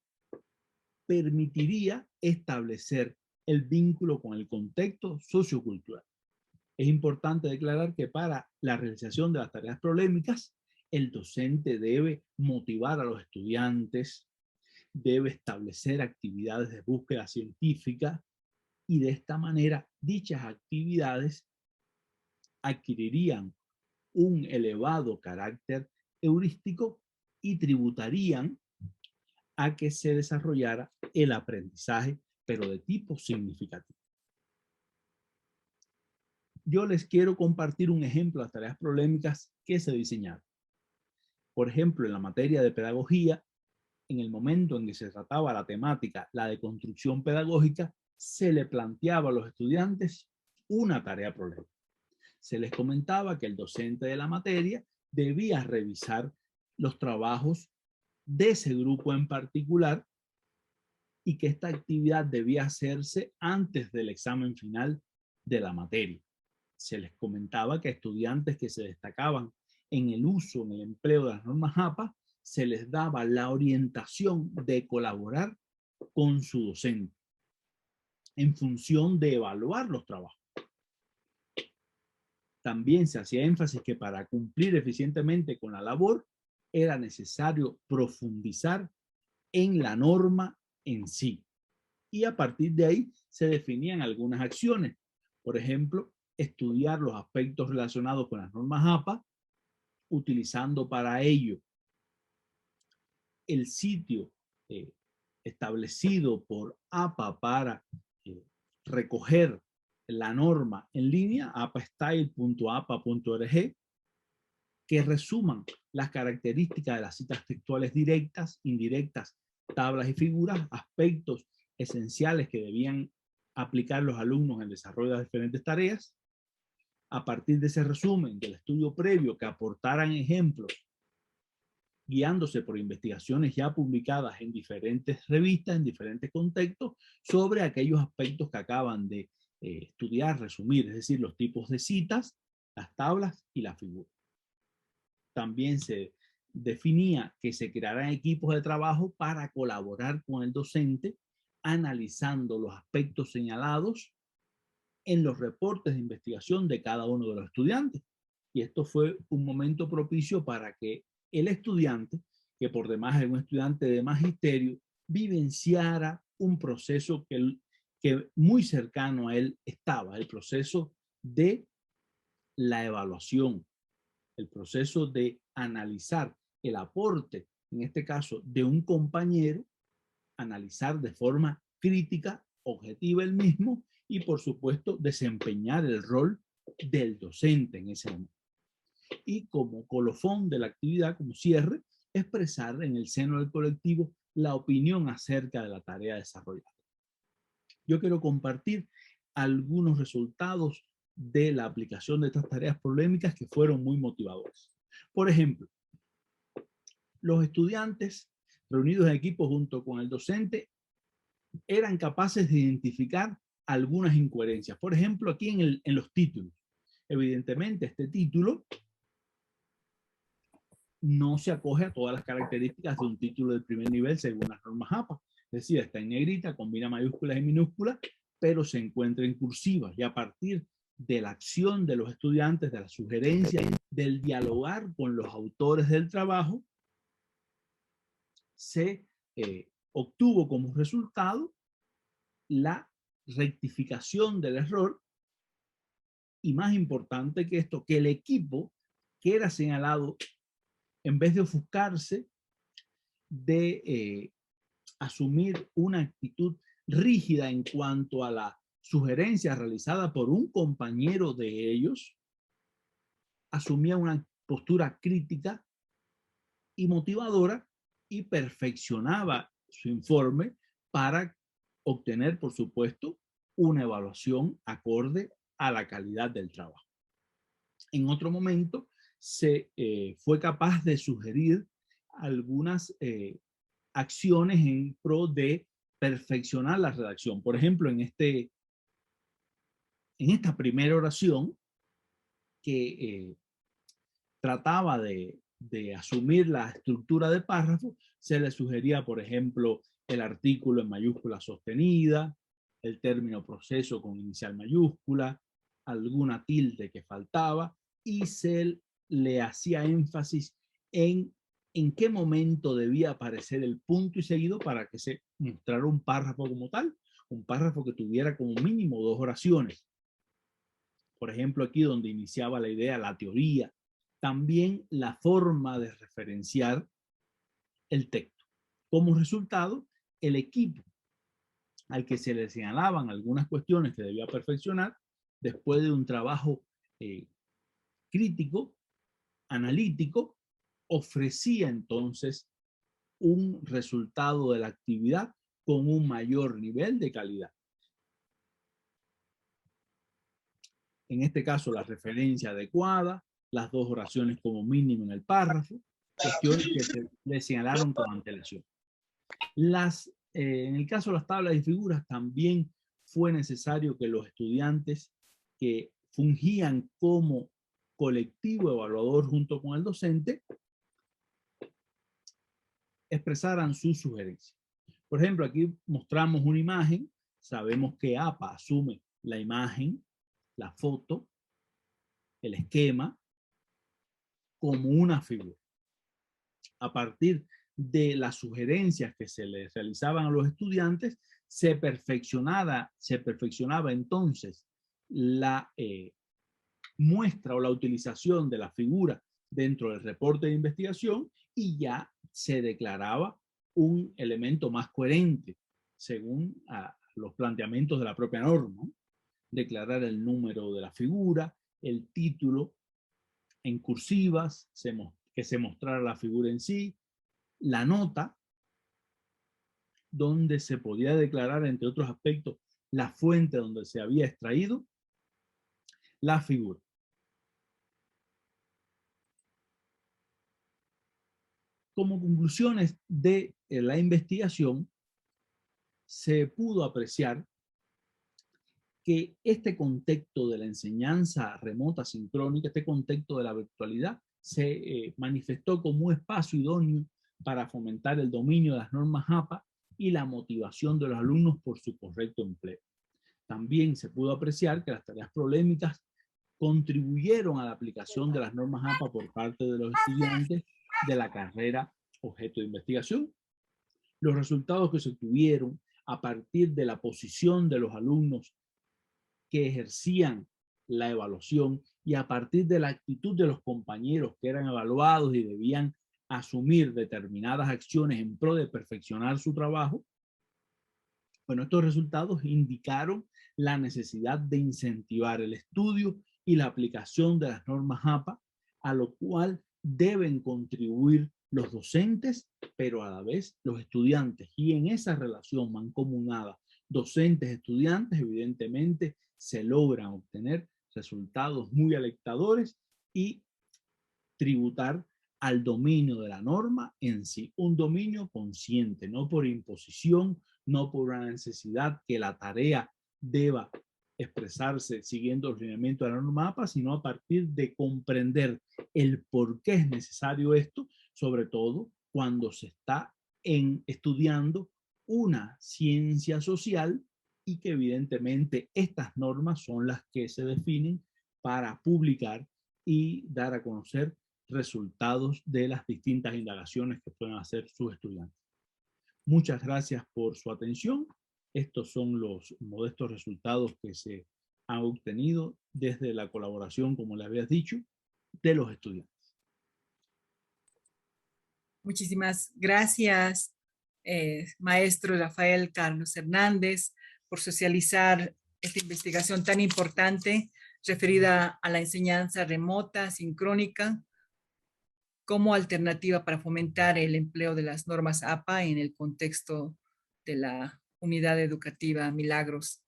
permitiría establecer el vínculo con el contexto sociocultural. Es importante declarar que para la realización de las tareas problemáticas, el docente debe motivar a los estudiantes, debe establecer actividades de búsqueda científica, y de esta manera dichas actividades adquirirían un elevado carácter heurístico y tributarían a que se desarrollara el aprendizaje, pero de tipo significativo. Yo les quiero compartir un ejemplo de las tareas problemáticas que se diseñaron. Por ejemplo, en la materia de pedagogía, en el momento en que se trataba la temática, la de construcción pedagógica, se le planteaba a los estudiantes una tarea problemática. Se les comentaba que el docente de la materia debía revisar los trabajos de ese grupo en particular y que esta actividad debía hacerse antes del examen final de la materia. Se les comentaba que a estudiantes que se destacaban en el uso, en el empleo de las normas APA, se les daba la orientación de colaborar con su docente en función de evaluar los trabajos. También se hacía énfasis que para cumplir eficientemente con la labor era necesario profundizar en la norma en sí. Y a partir de ahí se definían algunas acciones. Por ejemplo, estudiar los aspectos relacionados con las normas APA, utilizando para ello el sitio establecido por APA para recoger la norma en línea, apastyle.apa.org, que resuman las características de las citas textuales directas, indirectas, tablas y figuras, aspectos esenciales que debían aplicar los alumnos en el desarrollo de las diferentes tareas. A partir de ese resumen del estudio previo, que aportaran ejemplos guiándose por investigaciones ya publicadas en diferentes revistas, en diferentes contextos, sobre aquellos aspectos que acaban de estudiar, resumir, es decir, los tipos de citas, las tablas y las figuras. También se definía que se crearan equipos de trabajo para colaborar con el docente, analizando los aspectos señalados en los reportes de investigación de cada uno de los estudiantes. Y esto fue un momento propicio para que el estudiante, que por demás es un estudiante de magisterio, vivenciara un proceso que muy cercano a él estaba, el proceso de la evaluación, el proceso de analizar el aporte, en este caso, de un compañero, analizar de forma crítica, objetiva el mismo y, por supuesto, desempeñar el rol del docente en ese momento. Y como colofón de la actividad, como cierre, expresar en el seno del colectivo la opinión acerca de la tarea desarrollada. Yo quiero compartir algunos resultados de la aplicación de estas tareas problemáticas que fueron muy motivadores. Por ejemplo, los estudiantes reunidos en equipo junto con el docente eran capaces de identificar algunas incoherencias. Por ejemplo, aquí en los títulos. Evidentemente, este título no se acoge a todas las características de un título de primer nivel según las normas APA. Es decir, está en negrita, combina mayúsculas y minúsculas, pero se encuentra en cursiva. Y a partir de la acción de los estudiantes, de la sugerencia, del dialogar con los autores del trabajo, se obtuvo como resultado la rectificación del error y, más importante que esto, que el equipo que era señalado, en vez de ofuscarse, de asumir una actitud rígida en cuanto a la sugerencia realizada por un compañero de ellos, asumía una postura crítica y motivadora y perfeccionaba su informe para obtener, por supuesto, una evaluación acorde a la calidad del trabajo. En otro momento, fue capaz de sugerir algunas acciones en pro de perfeccionar la redacción. Por ejemplo, en esta primera oración que trataba de asumir la estructura de párrafo, se le sugería, por ejemplo, el artículo en mayúscula sostenida, el término proceso con inicial mayúscula, alguna tilde que faltaba, y se le hacía énfasis en qué momento debía aparecer el punto y seguido para que se mostrara un párrafo como tal, un párrafo que tuviera como mínimo 2 oraciones. Por ejemplo, aquí donde iniciaba la idea, la teoría, también la forma de referenciar el texto. Como resultado, el equipo al que se le señalaban algunas cuestiones que debía perfeccionar, después de un trabajo crítico, analítico, ofrecía entonces un resultado de la actividad con un mayor nivel de calidad. En este caso, la referencia adecuada, las 2 oraciones como mínimo en el párrafo, cuestiones que se le señalaron con antelación. En el caso de las tablas y figuras, también fue necesario que los estudiantes que fungían como colectivo evaluador junto con el docente expresaran sus sugerencias. Por ejemplo, aquí mostramos una imagen. Sabemos que APA asume la imagen, la foto, el esquema, como una figura. A partir de las sugerencias que se les realizaban a los estudiantes, se perfeccionaba entonces la muestra o la utilización de la figura dentro del reporte de investigación y ya se declaraba un elemento más coherente según los planteamientos de la propia norma. Declarar el número de la figura, el título en cursivas, que se mostrara la figura en sí, la nota, donde se podía declarar, entre otros aspectos, la fuente donde se había extraído la figura. Como conclusiones de la investigación, se pudo apreciar que este contexto de la enseñanza remota sincrónica, este contexto de la virtualidad, se manifestó como un espacio idóneo para fomentar el dominio de las normas APA y la motivación de los alumnos por su correcto empleo. También se pudo apreciar que las tareas problemáticas contribuyeron a la aplicación de las normas APA por parte de los estudiantes de la carrera objeto de investigación. Los resultados que se obtuvieron a partir de la posición de los alumnos que ejercían la evaluación y a partir de la actitud de los compañeros que eran evaluados y debían asumir determinadas acciones en pro de perfeccionar su trabajo, bueno, estos resultados indicaron la necesidad de incentivar el estudio y la aplicación de las normas APA, a lo cual deben contribuir los docentes, pero a la vez los estudiantes. Y en esa relación mancomunada docentes-estudiantes, evidentemente, se logran obtener resultados muy alentadores y tributar al dominio de la norma en sí, un dominio consciente, no por imposición, no por una necesidad que la tarea deba expresarse siguiendo los lineamientos de la norma APA, sino a partir de comprender el por qué es necesario esto, sobre todo cuando se está estudiando una ciencia social y que evidentemente estas normas son las que se definen para publicar y dar a conocer resultados de las distintas indagaciones que pueden hacer sus estudiantes. Muchas gracias por su atención. Estos son los modestos resultados que se han obtenido desde la colaboración, como les había dicho, de los estudiantes. Muchísimas gracias, maestro Rafael Carlos Hernández, por socializar esta investigación tan importante referida a la enseñanza remota, sincrónica, como alternativa para fomentar el empleo de las normas APA en el contexto de la Unidad Educativa Milagros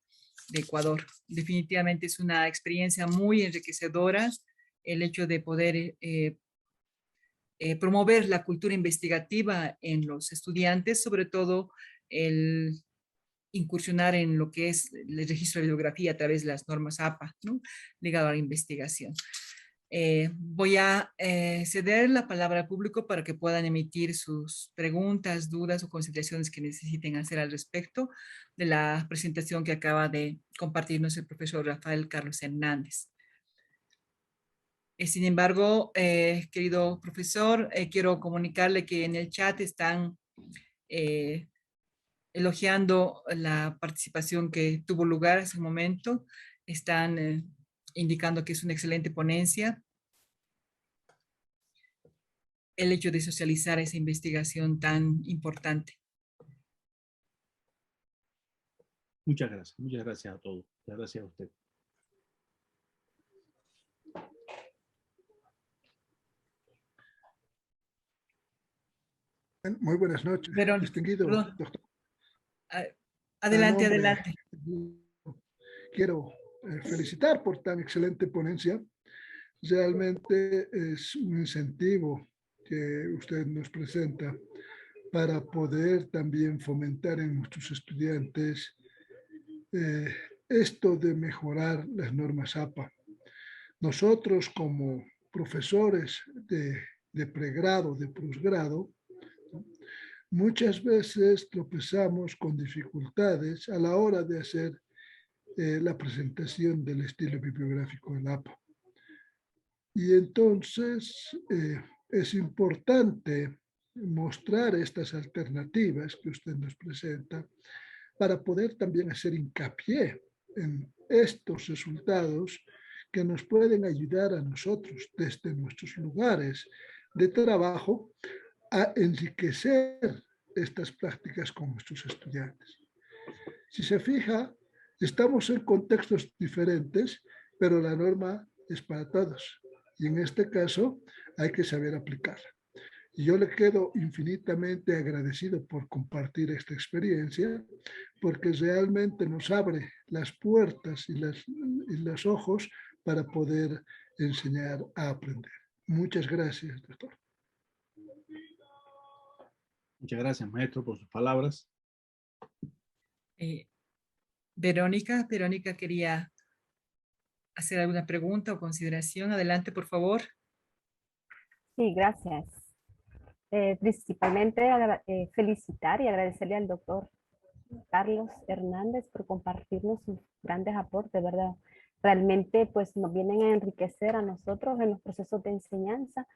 de Ecuador. Definitivamente es una experiencia muy enriquecedora el hecho de poder promover la cultura investigativa en los estudiantes, sobre todo el incursionar en lo que es el registro de bibliografía a través de las normas APA, ¿no? Ligado a la investigación. Voy a ceder la palabra al público para que puedan emitir sus preguntas, dudas o consideraciones que necesiten hacer al respecto de la presentación que acaba de compartirnos el profesor Rafael Carlos Hernández. Sin embargo, querido profesor, quiero comunicarle que en el chat están elogiando la participación que tuvo lugar hace un momento. Están indicando que es una excelente ponencia. El hecho de socializar esa investigación tan importante. Muchas gracias a todos. Muchas gracias a usted. Muy buenas noches, distinguido doctor. Adelante, adelante. Quiero felicitar por tan excelente ponencia. Realmente es un incentivo que usted nos presenta para poder también fomentar en nuestros estudiantes esto de mejorar las normas APA. Nosotros como profesores de pregrado, de posgrado, muchas veces tropezamos con dificultades a la hora de hacer la presentación del estilo bibliográfico en APA. Y entonces es importante mostrar estas alternativas que usted nos presenta para poder también hacer hincapié en estos resultados que nos pueden ayudar a nosotros desde nuestros lugares de trabajo a enriquecer estas prácticas con nuestros estudiantes. Si se fija, estamos en contextos diferentes, pero la norma es para todos. Y en este caso hay que saber aplicarla. Y yo le quedo infinitamente agradecido por compartir esta experiencia, porque realmente nos abre las puertas y los ojos para poder enseñar a aprender. Muchas gracias, doctor. Muchas gracias, maestro, por sus palabras. Verónica quería hacer alguna pregunta o consideración. Adelante, por favor. Sí, gracias. Principalmente felicitar y agradecerle al doctor Carlos Hernández por compartirnos sus grandes aportes, ¿verdad? Realmente pues nos vienen a enriquecer a nosotros en los procesos de enseñanza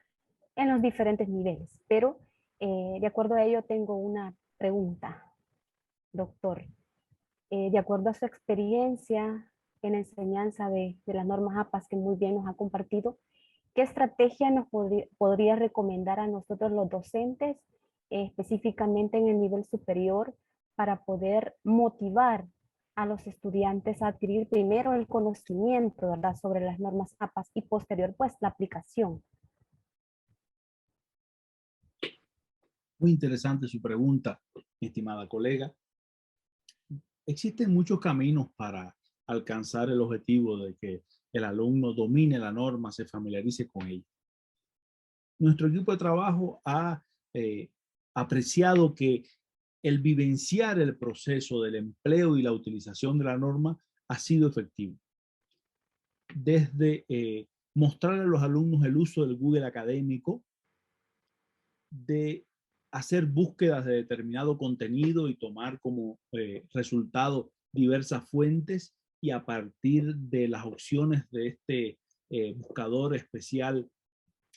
en los diferentes niveles. Pero de acuerdo a ello tengo una pregunta, doctor. De acuerdo a su experiencia en enseñanza de las normas APA que muy bien nos ha compartido, ¿qué estrategia nos podría recomendar a nosotros los docentes, específicamente en el nivel superior, para poder motivar a los estudiantes a adquirir primero el conocimiento, ¿verdad?, sobre las normas APA y posterior, pues, la aplicación? Muy interesante su pregunta, mi estimada colega. Existen muchos caminos para alcanzar el objetivo de que el alumno domine la norma, se familiarice con ella. Nuestro equipo de trabajo ha apreciado que el vivenciar el proceso del empleo y la utilización de la norma ha sido efectivo. Desde mostrarle a los alumnos el uso del Google académico, de hacer búsquedas de determinado contenido y tomar como resultado diversas fuentes, y a partir de las opciones de este buscador especial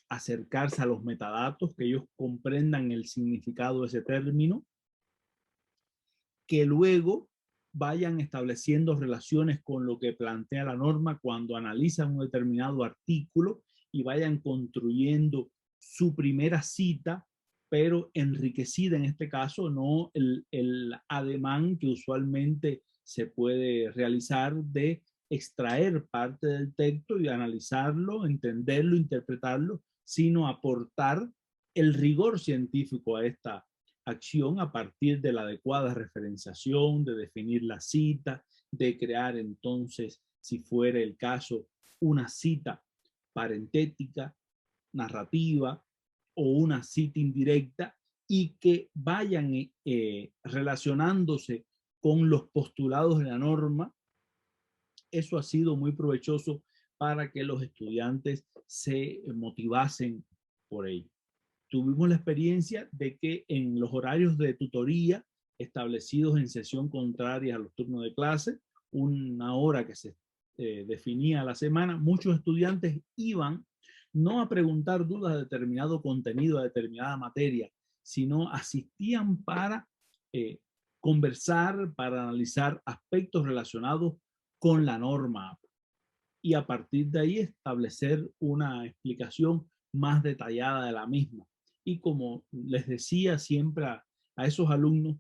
acercarse a los metadatos, que ellos comprendan el significado de ese término, que luego vayan estableciendo relaciones con lo que plantea la norma cuando analizan un determinado artículo y vayan construyendo su primera cita, pero enriquecida en este caso, no el ademán que usualmente se puede realizar de extraer parte del texto y analizarlo, entenderlo, interpretarlo, sino aportar el rigor científico a esta acción a partir de la adecuada referenciación, de definir la cita, de crear entonces, si fuera el caso, una cita parentética, narrativa o una cita indirecta, y que vayan relacionándose con los postulados de la norma. Eso ha sido muy provechoso para que los estudiantes se motivasen por ello. Tuvimos la experiencia de que en los horarios de tutoría establecidos en sesión contraria a los turnos de clase, una hora que se definía a la semana, muchos estudiantes iban no a preguntar dudas de determinado contenido, de determinada materia, sino asistían para conversar, para analizar aspectos relacionados con la norma y a partir de ahí establecer una explicación más detallada de la misma. Y como les decía siempre a esos alumnos,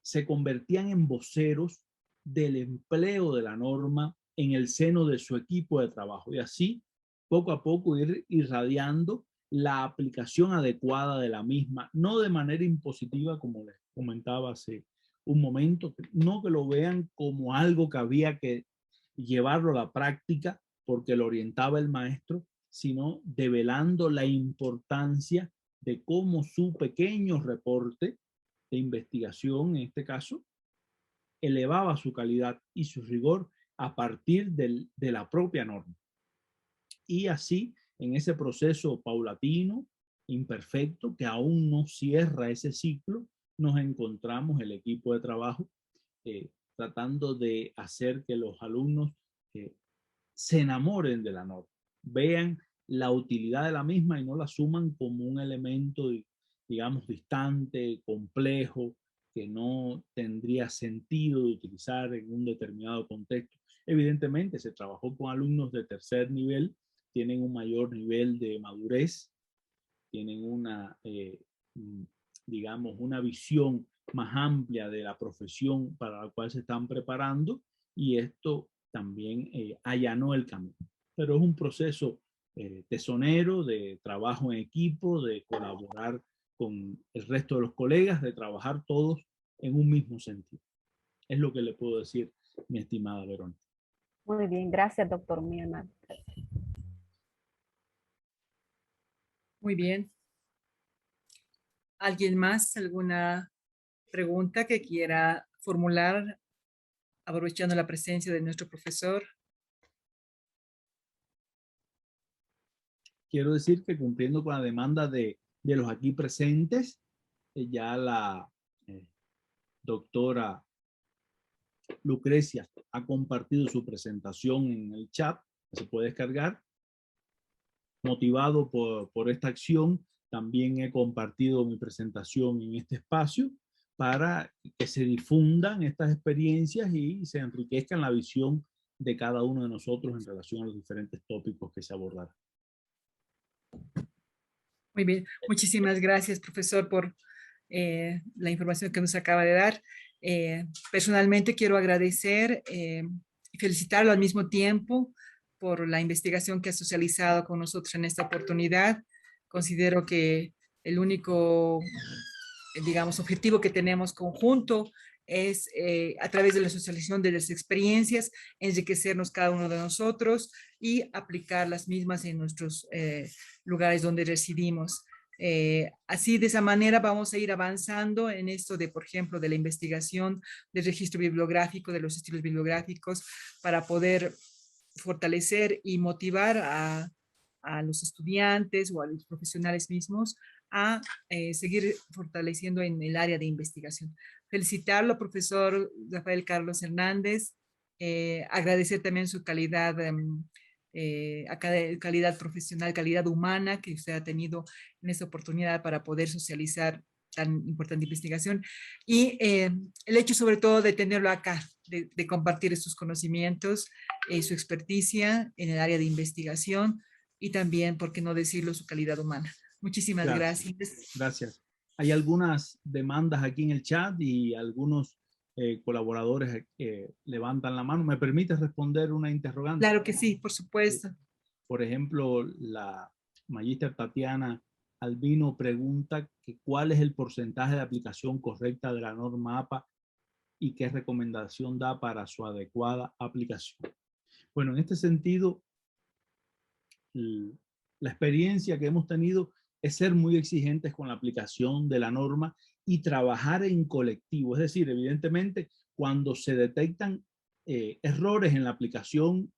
se convertían en voceros del empleo de la norma en el seno de su equipo de trabajo y así poco a poco ir irradiando la aplicación adecuada de la misma, no de manera impositiva como les comentaba hace un momento, no que lo vean como algo que había que llevarlo a la práctica porque lo orientaba el maestro, sino develando la importancia de cómo su pequeño reporte de investigación, en este caso, elevaba su calidad y su rigor a partir de la propia norma. Y así, en ese proceso paulatino, imperfecto, que aún no cierra ese ciclo, nos encontramos el equipo de trabajo tratando de hacer que los alumnos se enamoren de la norma, vean la utilidad de la misma y no la asuman como un elemento, digamos, distante, complejo, que no tendría sentido de utilizar en un determinado contexto. Evidentemente, se trabajó con alumnos de tercer nivel, tienen un mayor nivel de madurez, tienen una, digamos, una visión más amplia de la profesión para la cual se están preparando y esto también allanó el camino. Pero es un proceso tesonero de trabajo en equipo, de colaborar con el resto de los colegas, de trabajar todos en un mismo sentido. Es lo que le puedo decir, mi estimada Verónica. Muy bien, gracias, doctor. Muy amable. Muy bien. ¿Alguien más? ¿Alguna pregunta que quiera formular aprovechando la presencia de nuestro profesor? Quiero decir que cumpliendo con la demanda de los aquí presentes, ya la doctora Lucrecia ha compartido su presentación en el chat, se puede descargar. Motivado por esta acción, también he compartido mi presentación en este espacio para que se difundan estas experiencias y se enriquezcan la visión de cada uno de nosotros en relación a los diferentes tópicos que se abordarán. Muy bien, muchísimas gracias, profesor, por la información que nos acaba de dar. Personalmente quiero agradecer y felicitarlo al mismo tiempo por la investigación que ha socializado con nosotros en esta oportunidad. Considero que el único, digamos, objetivo que tenemos conjunto es a través de la socialización de las experiencias, enriquecernos cada uno de nosotros y aplicar las mismas en nuestros lugares donde residimos. Así, de esa manera, vamos a ir avanzando en esto de, por ejemplo, de la investigación del registro bibliográfico, de los estilos bibliográficos, para poder fortalecer y motivar a los estudiantes o a los profesionales mismos a seguir fortaleciendo en el área de investigación. Felicitarlo, profesor Rafael Carlos Hernández, agradecer también su calidad, calidad profesional, calidad humana que usted ha tenido en esta oportunidad para poder socializar tan importante investigación y el hecho sobre todo de tenerlo acá, de compartir sus conocimientos, su experticia en el área de investigación y también, por qué no decirlo, su calidad humana. Muchísimas gracias. Gracias. Hay algunas demandas aquí en el chat y algunos colaboradores levantan la mano. ¿Me permite responder una interrogante? Claro que sí, por supuesto. Por ejemplo, la magíster Tatiana Albino pregunta que cuál es el porcentaje de aplicación correcta de la norma APA y qué recomendación da para su adecuada aplicación. Bueno, en este sentido, la experiencia que hemos tenido es ser muy exigentes con la aplicación de la norma y trabajar en colectivo. Es decir, evidentemente, cuando se detectan errores en la aplicación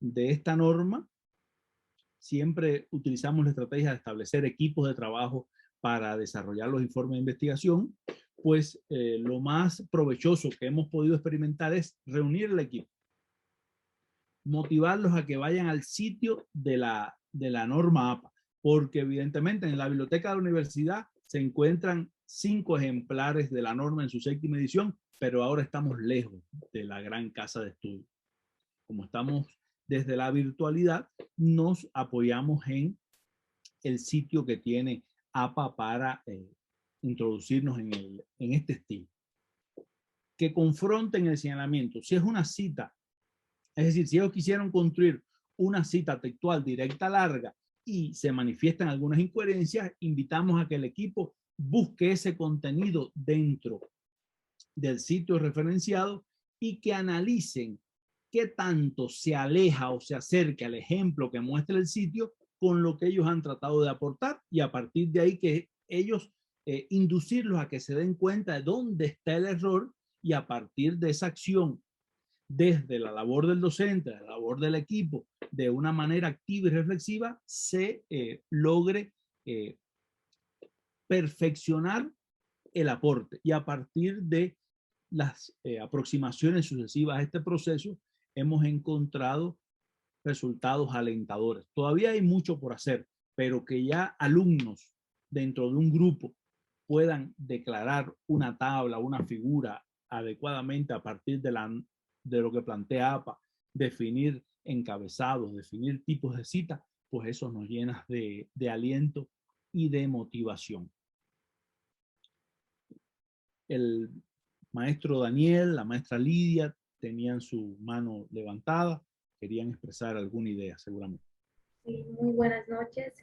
de esta norma, siempre utilizamos la estrategia de establecer equipos de trabajo para desarrollar los informes de investigación. Pues lo más provechoso que hemos podido experimentar es reunir el equipo, motivarlos a que vayan al sitio de la norma APA, porque evidentemente en la biblioteca de la universidad se encuentran 5 ejemplares de la norma en su 7ª edición, pero ahora estamos lejos de la gran casa de estudio. Como estamos desde la virtualidad, nos apoyamos en el sitio que tiene APA para introducirnos en este estilo. Que confronten el señalamiento. Si es una cita, es decir, si ellos quisieron construir una cita textual directa larga y se manifiestan algunas incoherencias, invitamos a que el equipo busque ese contenido dentro del sitio referenciado y que analicen qué tanto se aleja o se acerca al ejemplo que muestra el sitio con lo que ellos han tratado de aportar, y a partir de ahí que ellos inducirlos a que se den cuenta de dónde está el error, y a partir de esa acción desde la labor del docente, la labor del equipo, de una manera activa y reflexiva, se logre perfeccionar el aporte, y a partir de las aproximaciones sucesivas a este proceso hemos encontrado resultados alentadores. Todavía hay mucho por hacer, pero que ya alumnos dentro de un grupo puedan declarar una tabla, una figura adecuadamente a partir de lo que plantea APA, definir encabezados, definir tipos de cita, pues eso nos llena de aliento y de motivación. El maestro Daniel, la maestra Lidia tenían su mano levantada, querían expresar alguna idea seguramente. Sí, muy buenas noches,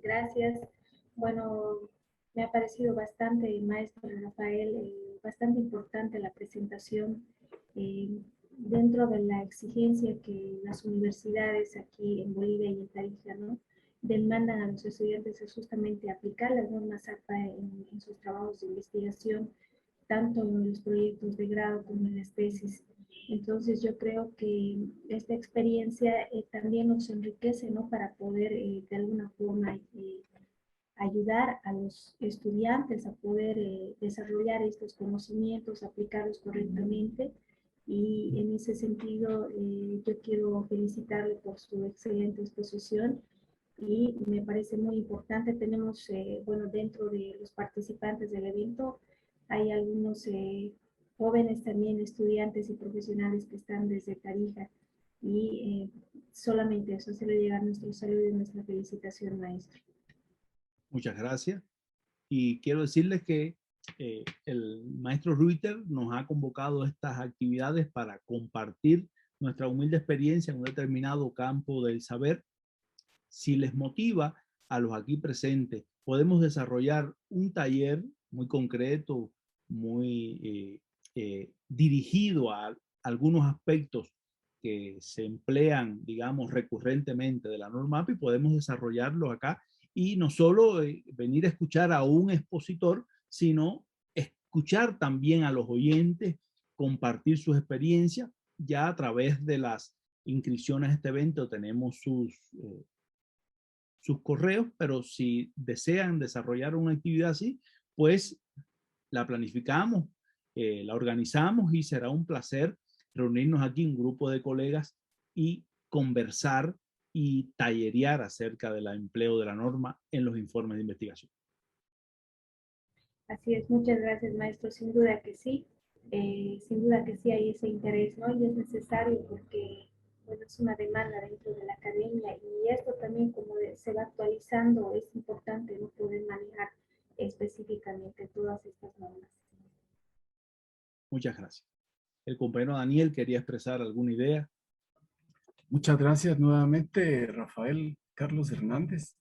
gracias. Bueno, me ha parecido bastante, maestro Rafael, bastante importante la presentación dentro de la exigencia que las universidades aquí en Bolivia y en Tarija, ¿no?, demandan a los estudiantes es justamente aplicar las normas APA en sus trabajos de investigación, tanto en los proyectos de grado como en las tesis. Entonces yo creo que esta experiencia también nos enriquece, ¿no?, para poder de alguna forma ayudar a los estudiantes a poder desarrollar estos conocimientos, aplicarlos correctamente. Y en ese sentido yo quiero felicitarle por su excelente exposición y me parece muy importante. Tenemos, bueno, dentro de los participantes del evento hay algunos jóvenes también, estudiantes y profesionales que están desde Tarija, y solamente eso, se le llega nuestro saludo y nuestra felicitación, maestro. Muchas gracias. Y quiero decirles que el maestro Reuter nos ha convocado a estas actividades para compartir nuestra humilde experiencia en un determinado campo del saber. Si les motiva a los aquí presentes, podemos desarrollar un taller muy concreto, muy dirigido a algunos aspectos que se emplean, digamos, recurrentemente de la norma APA, y podemos desarrollarlo acá. Y no solo venir a escuchar a un expositor, sino escuchar también a los oyentes, compartir sus experiencias. Ya a través de las inscripciones a este evento tenemos sus correos, pero si desean desarrollar una actividad así, pues la planificamos, la organizamos, y será un placer reunirnos aquí un grupo de colegas y conversar y tallerear acerca del empleo de la norma en los informes de investigación. Así es, muchas gracias, maestro. Sin duda que sí, hay ese interés, ¿no? Y es necesario porque, bueno, es una demanda dentro de la academia, y esto también, como se va actualizando, es importante, ¿no?, poder manejar específicamente todas estas normas. Muchas gracias. El compañero Daniel quería expresar alguna idea. Muchas gracias nuevamente, Rafael Carlos Hernández.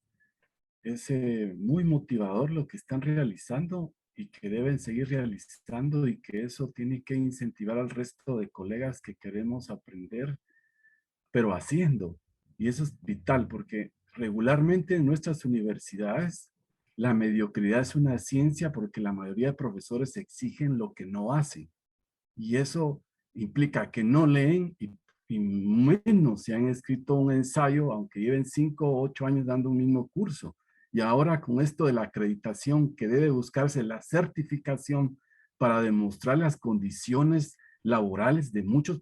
Es muy motivador lo que están realizando y que deben seguir realizando, y que eso tiene que incentivar al resto de colegas que queremos aprender, pero haciendo. Y eso es vital, porque regularmente en nuestras universidades la mediocridad es una ciencia porque la mayoría de profesores exigen lo que no hacen. Y eso implica que no leen y menos si han escrito un ensayo, aunque lleven 5 o 8 años dando un mismo curso. Y ahora con esto de la acreditación, que debe buscarse la certificación para demostrar las condiciones laborales de muchos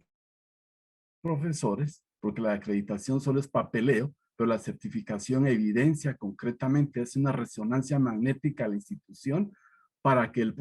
profesores, porque la acreditación solo es papeleo, pero la certificación evidencia concretamente, es una resonancia magnética a la institución para que el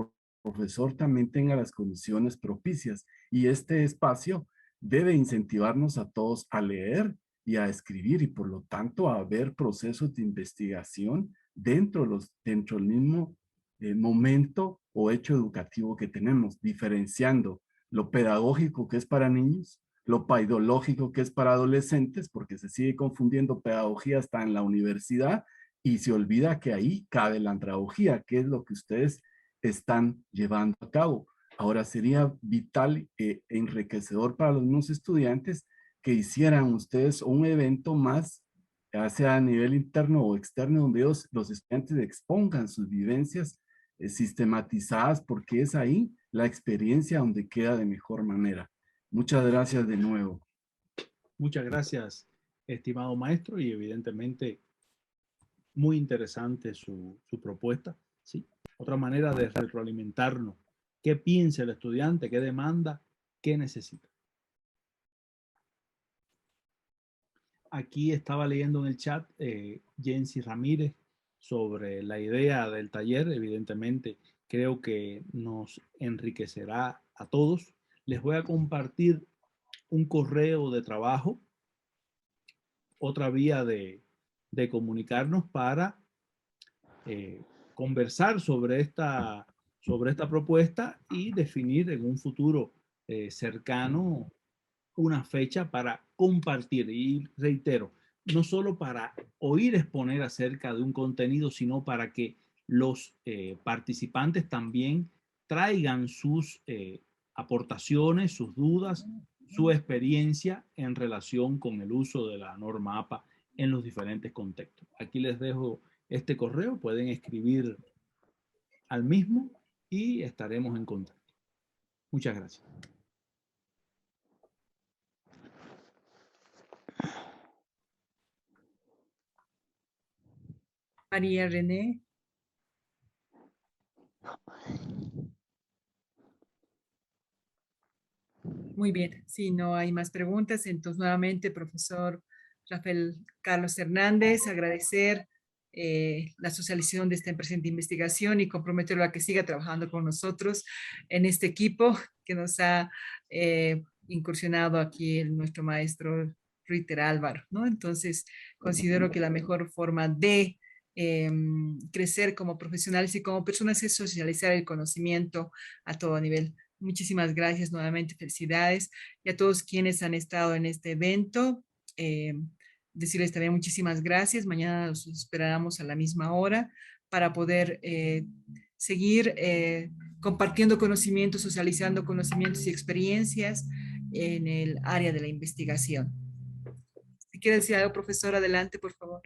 profesor también tenga las condiciones propicias. Y este espacio debe incentivarnos a todos a leer y a escribir y por lo tanto a ver procesos de investigación dentro del mismo momento o hecho educativo que tenemos, diferenciando lo pedagógico que es para niños, lo paidológico que es para adolescentes, porque se sigue confundiendo pedagogía hasta en la universidad y se olvida que ahí cabe la andragogía, que es lo que ustedes están llevando a cabo. Ahora sería vital e enriquecedor para los mismos estudiantes que hicieran ustedes un evento más, ya sea a nivel interno o externo, donde los estudiantes expongan sus vivencias sistematizadas, porque es ahí la experiencia donde queda de mejor manera. Muchas gracias de nuevo. Muchas gracias, estimado maestro, y evidentemente muy interesante su propuesta, ¿sí? Otra manera de retroalimentarnos. ¿Qué piensa el estudiante? ¿Qué demanda? ¿Qué necesita? Aquí estaba leyendo en el chat Jensi Ramírez sobre la idea del taller. Evidentemente, creo que nos enriquecerá a todos. Les voy a compartir un correo de trabajo, otra vía de comunicarnos para conversar sobre esta propuesta y definir en un futuro cercano una fecha para compartir. Y reitero, no solo para oír exponer acerca de un contenido, sino para que los participantes también traigan sus aportaciones, sus dudas, su experiencia en relación con el uso de la norma APA en los diferentes contextos. Aquí les dejo este correo, pueden escribir al mismo y estaremos en contacto. Muchas gracias. María René. Muy bien, si no hay más preguntas, entonces nuevamente, profesor Rafael Carlos Hernández, agradecer la socialización de esta presente investigación y comprometerlo a que siga trabajando con nosotros en este equipo que nos ha incursionado aquí nuestro maestro Ritter Álvaro, ¿no? Entonces, considero que la mejor forma de crecer como profesionales y como personas es socializar el conocimiento a todo nivel. Muchísimas gracias nuevamente, felicidades y a todos quienes han estado en este evento. Decirles también muchísimas gracias. Mañana los esperamos a la misma hora para poder seguir compartiendo conocimientos, socializando conocimientos y experiencias en el área de la investigación. Si quiere decir algo, profesor, adelante, por favor.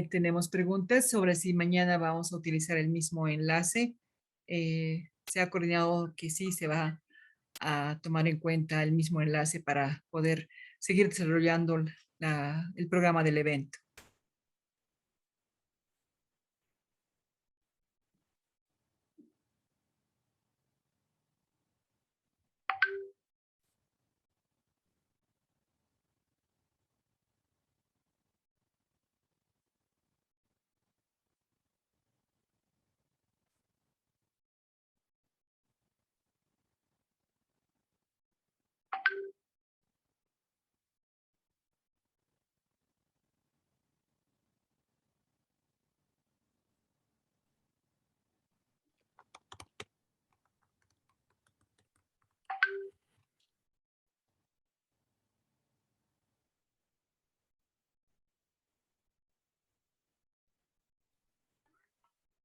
Tenemos preguntas sobre si mañana vamos a utilizar el mismo enlace. Se ha coordinado que sí se va a tomar en cuenta el mismo enlace para poder seguir desarrollando el programa del evento.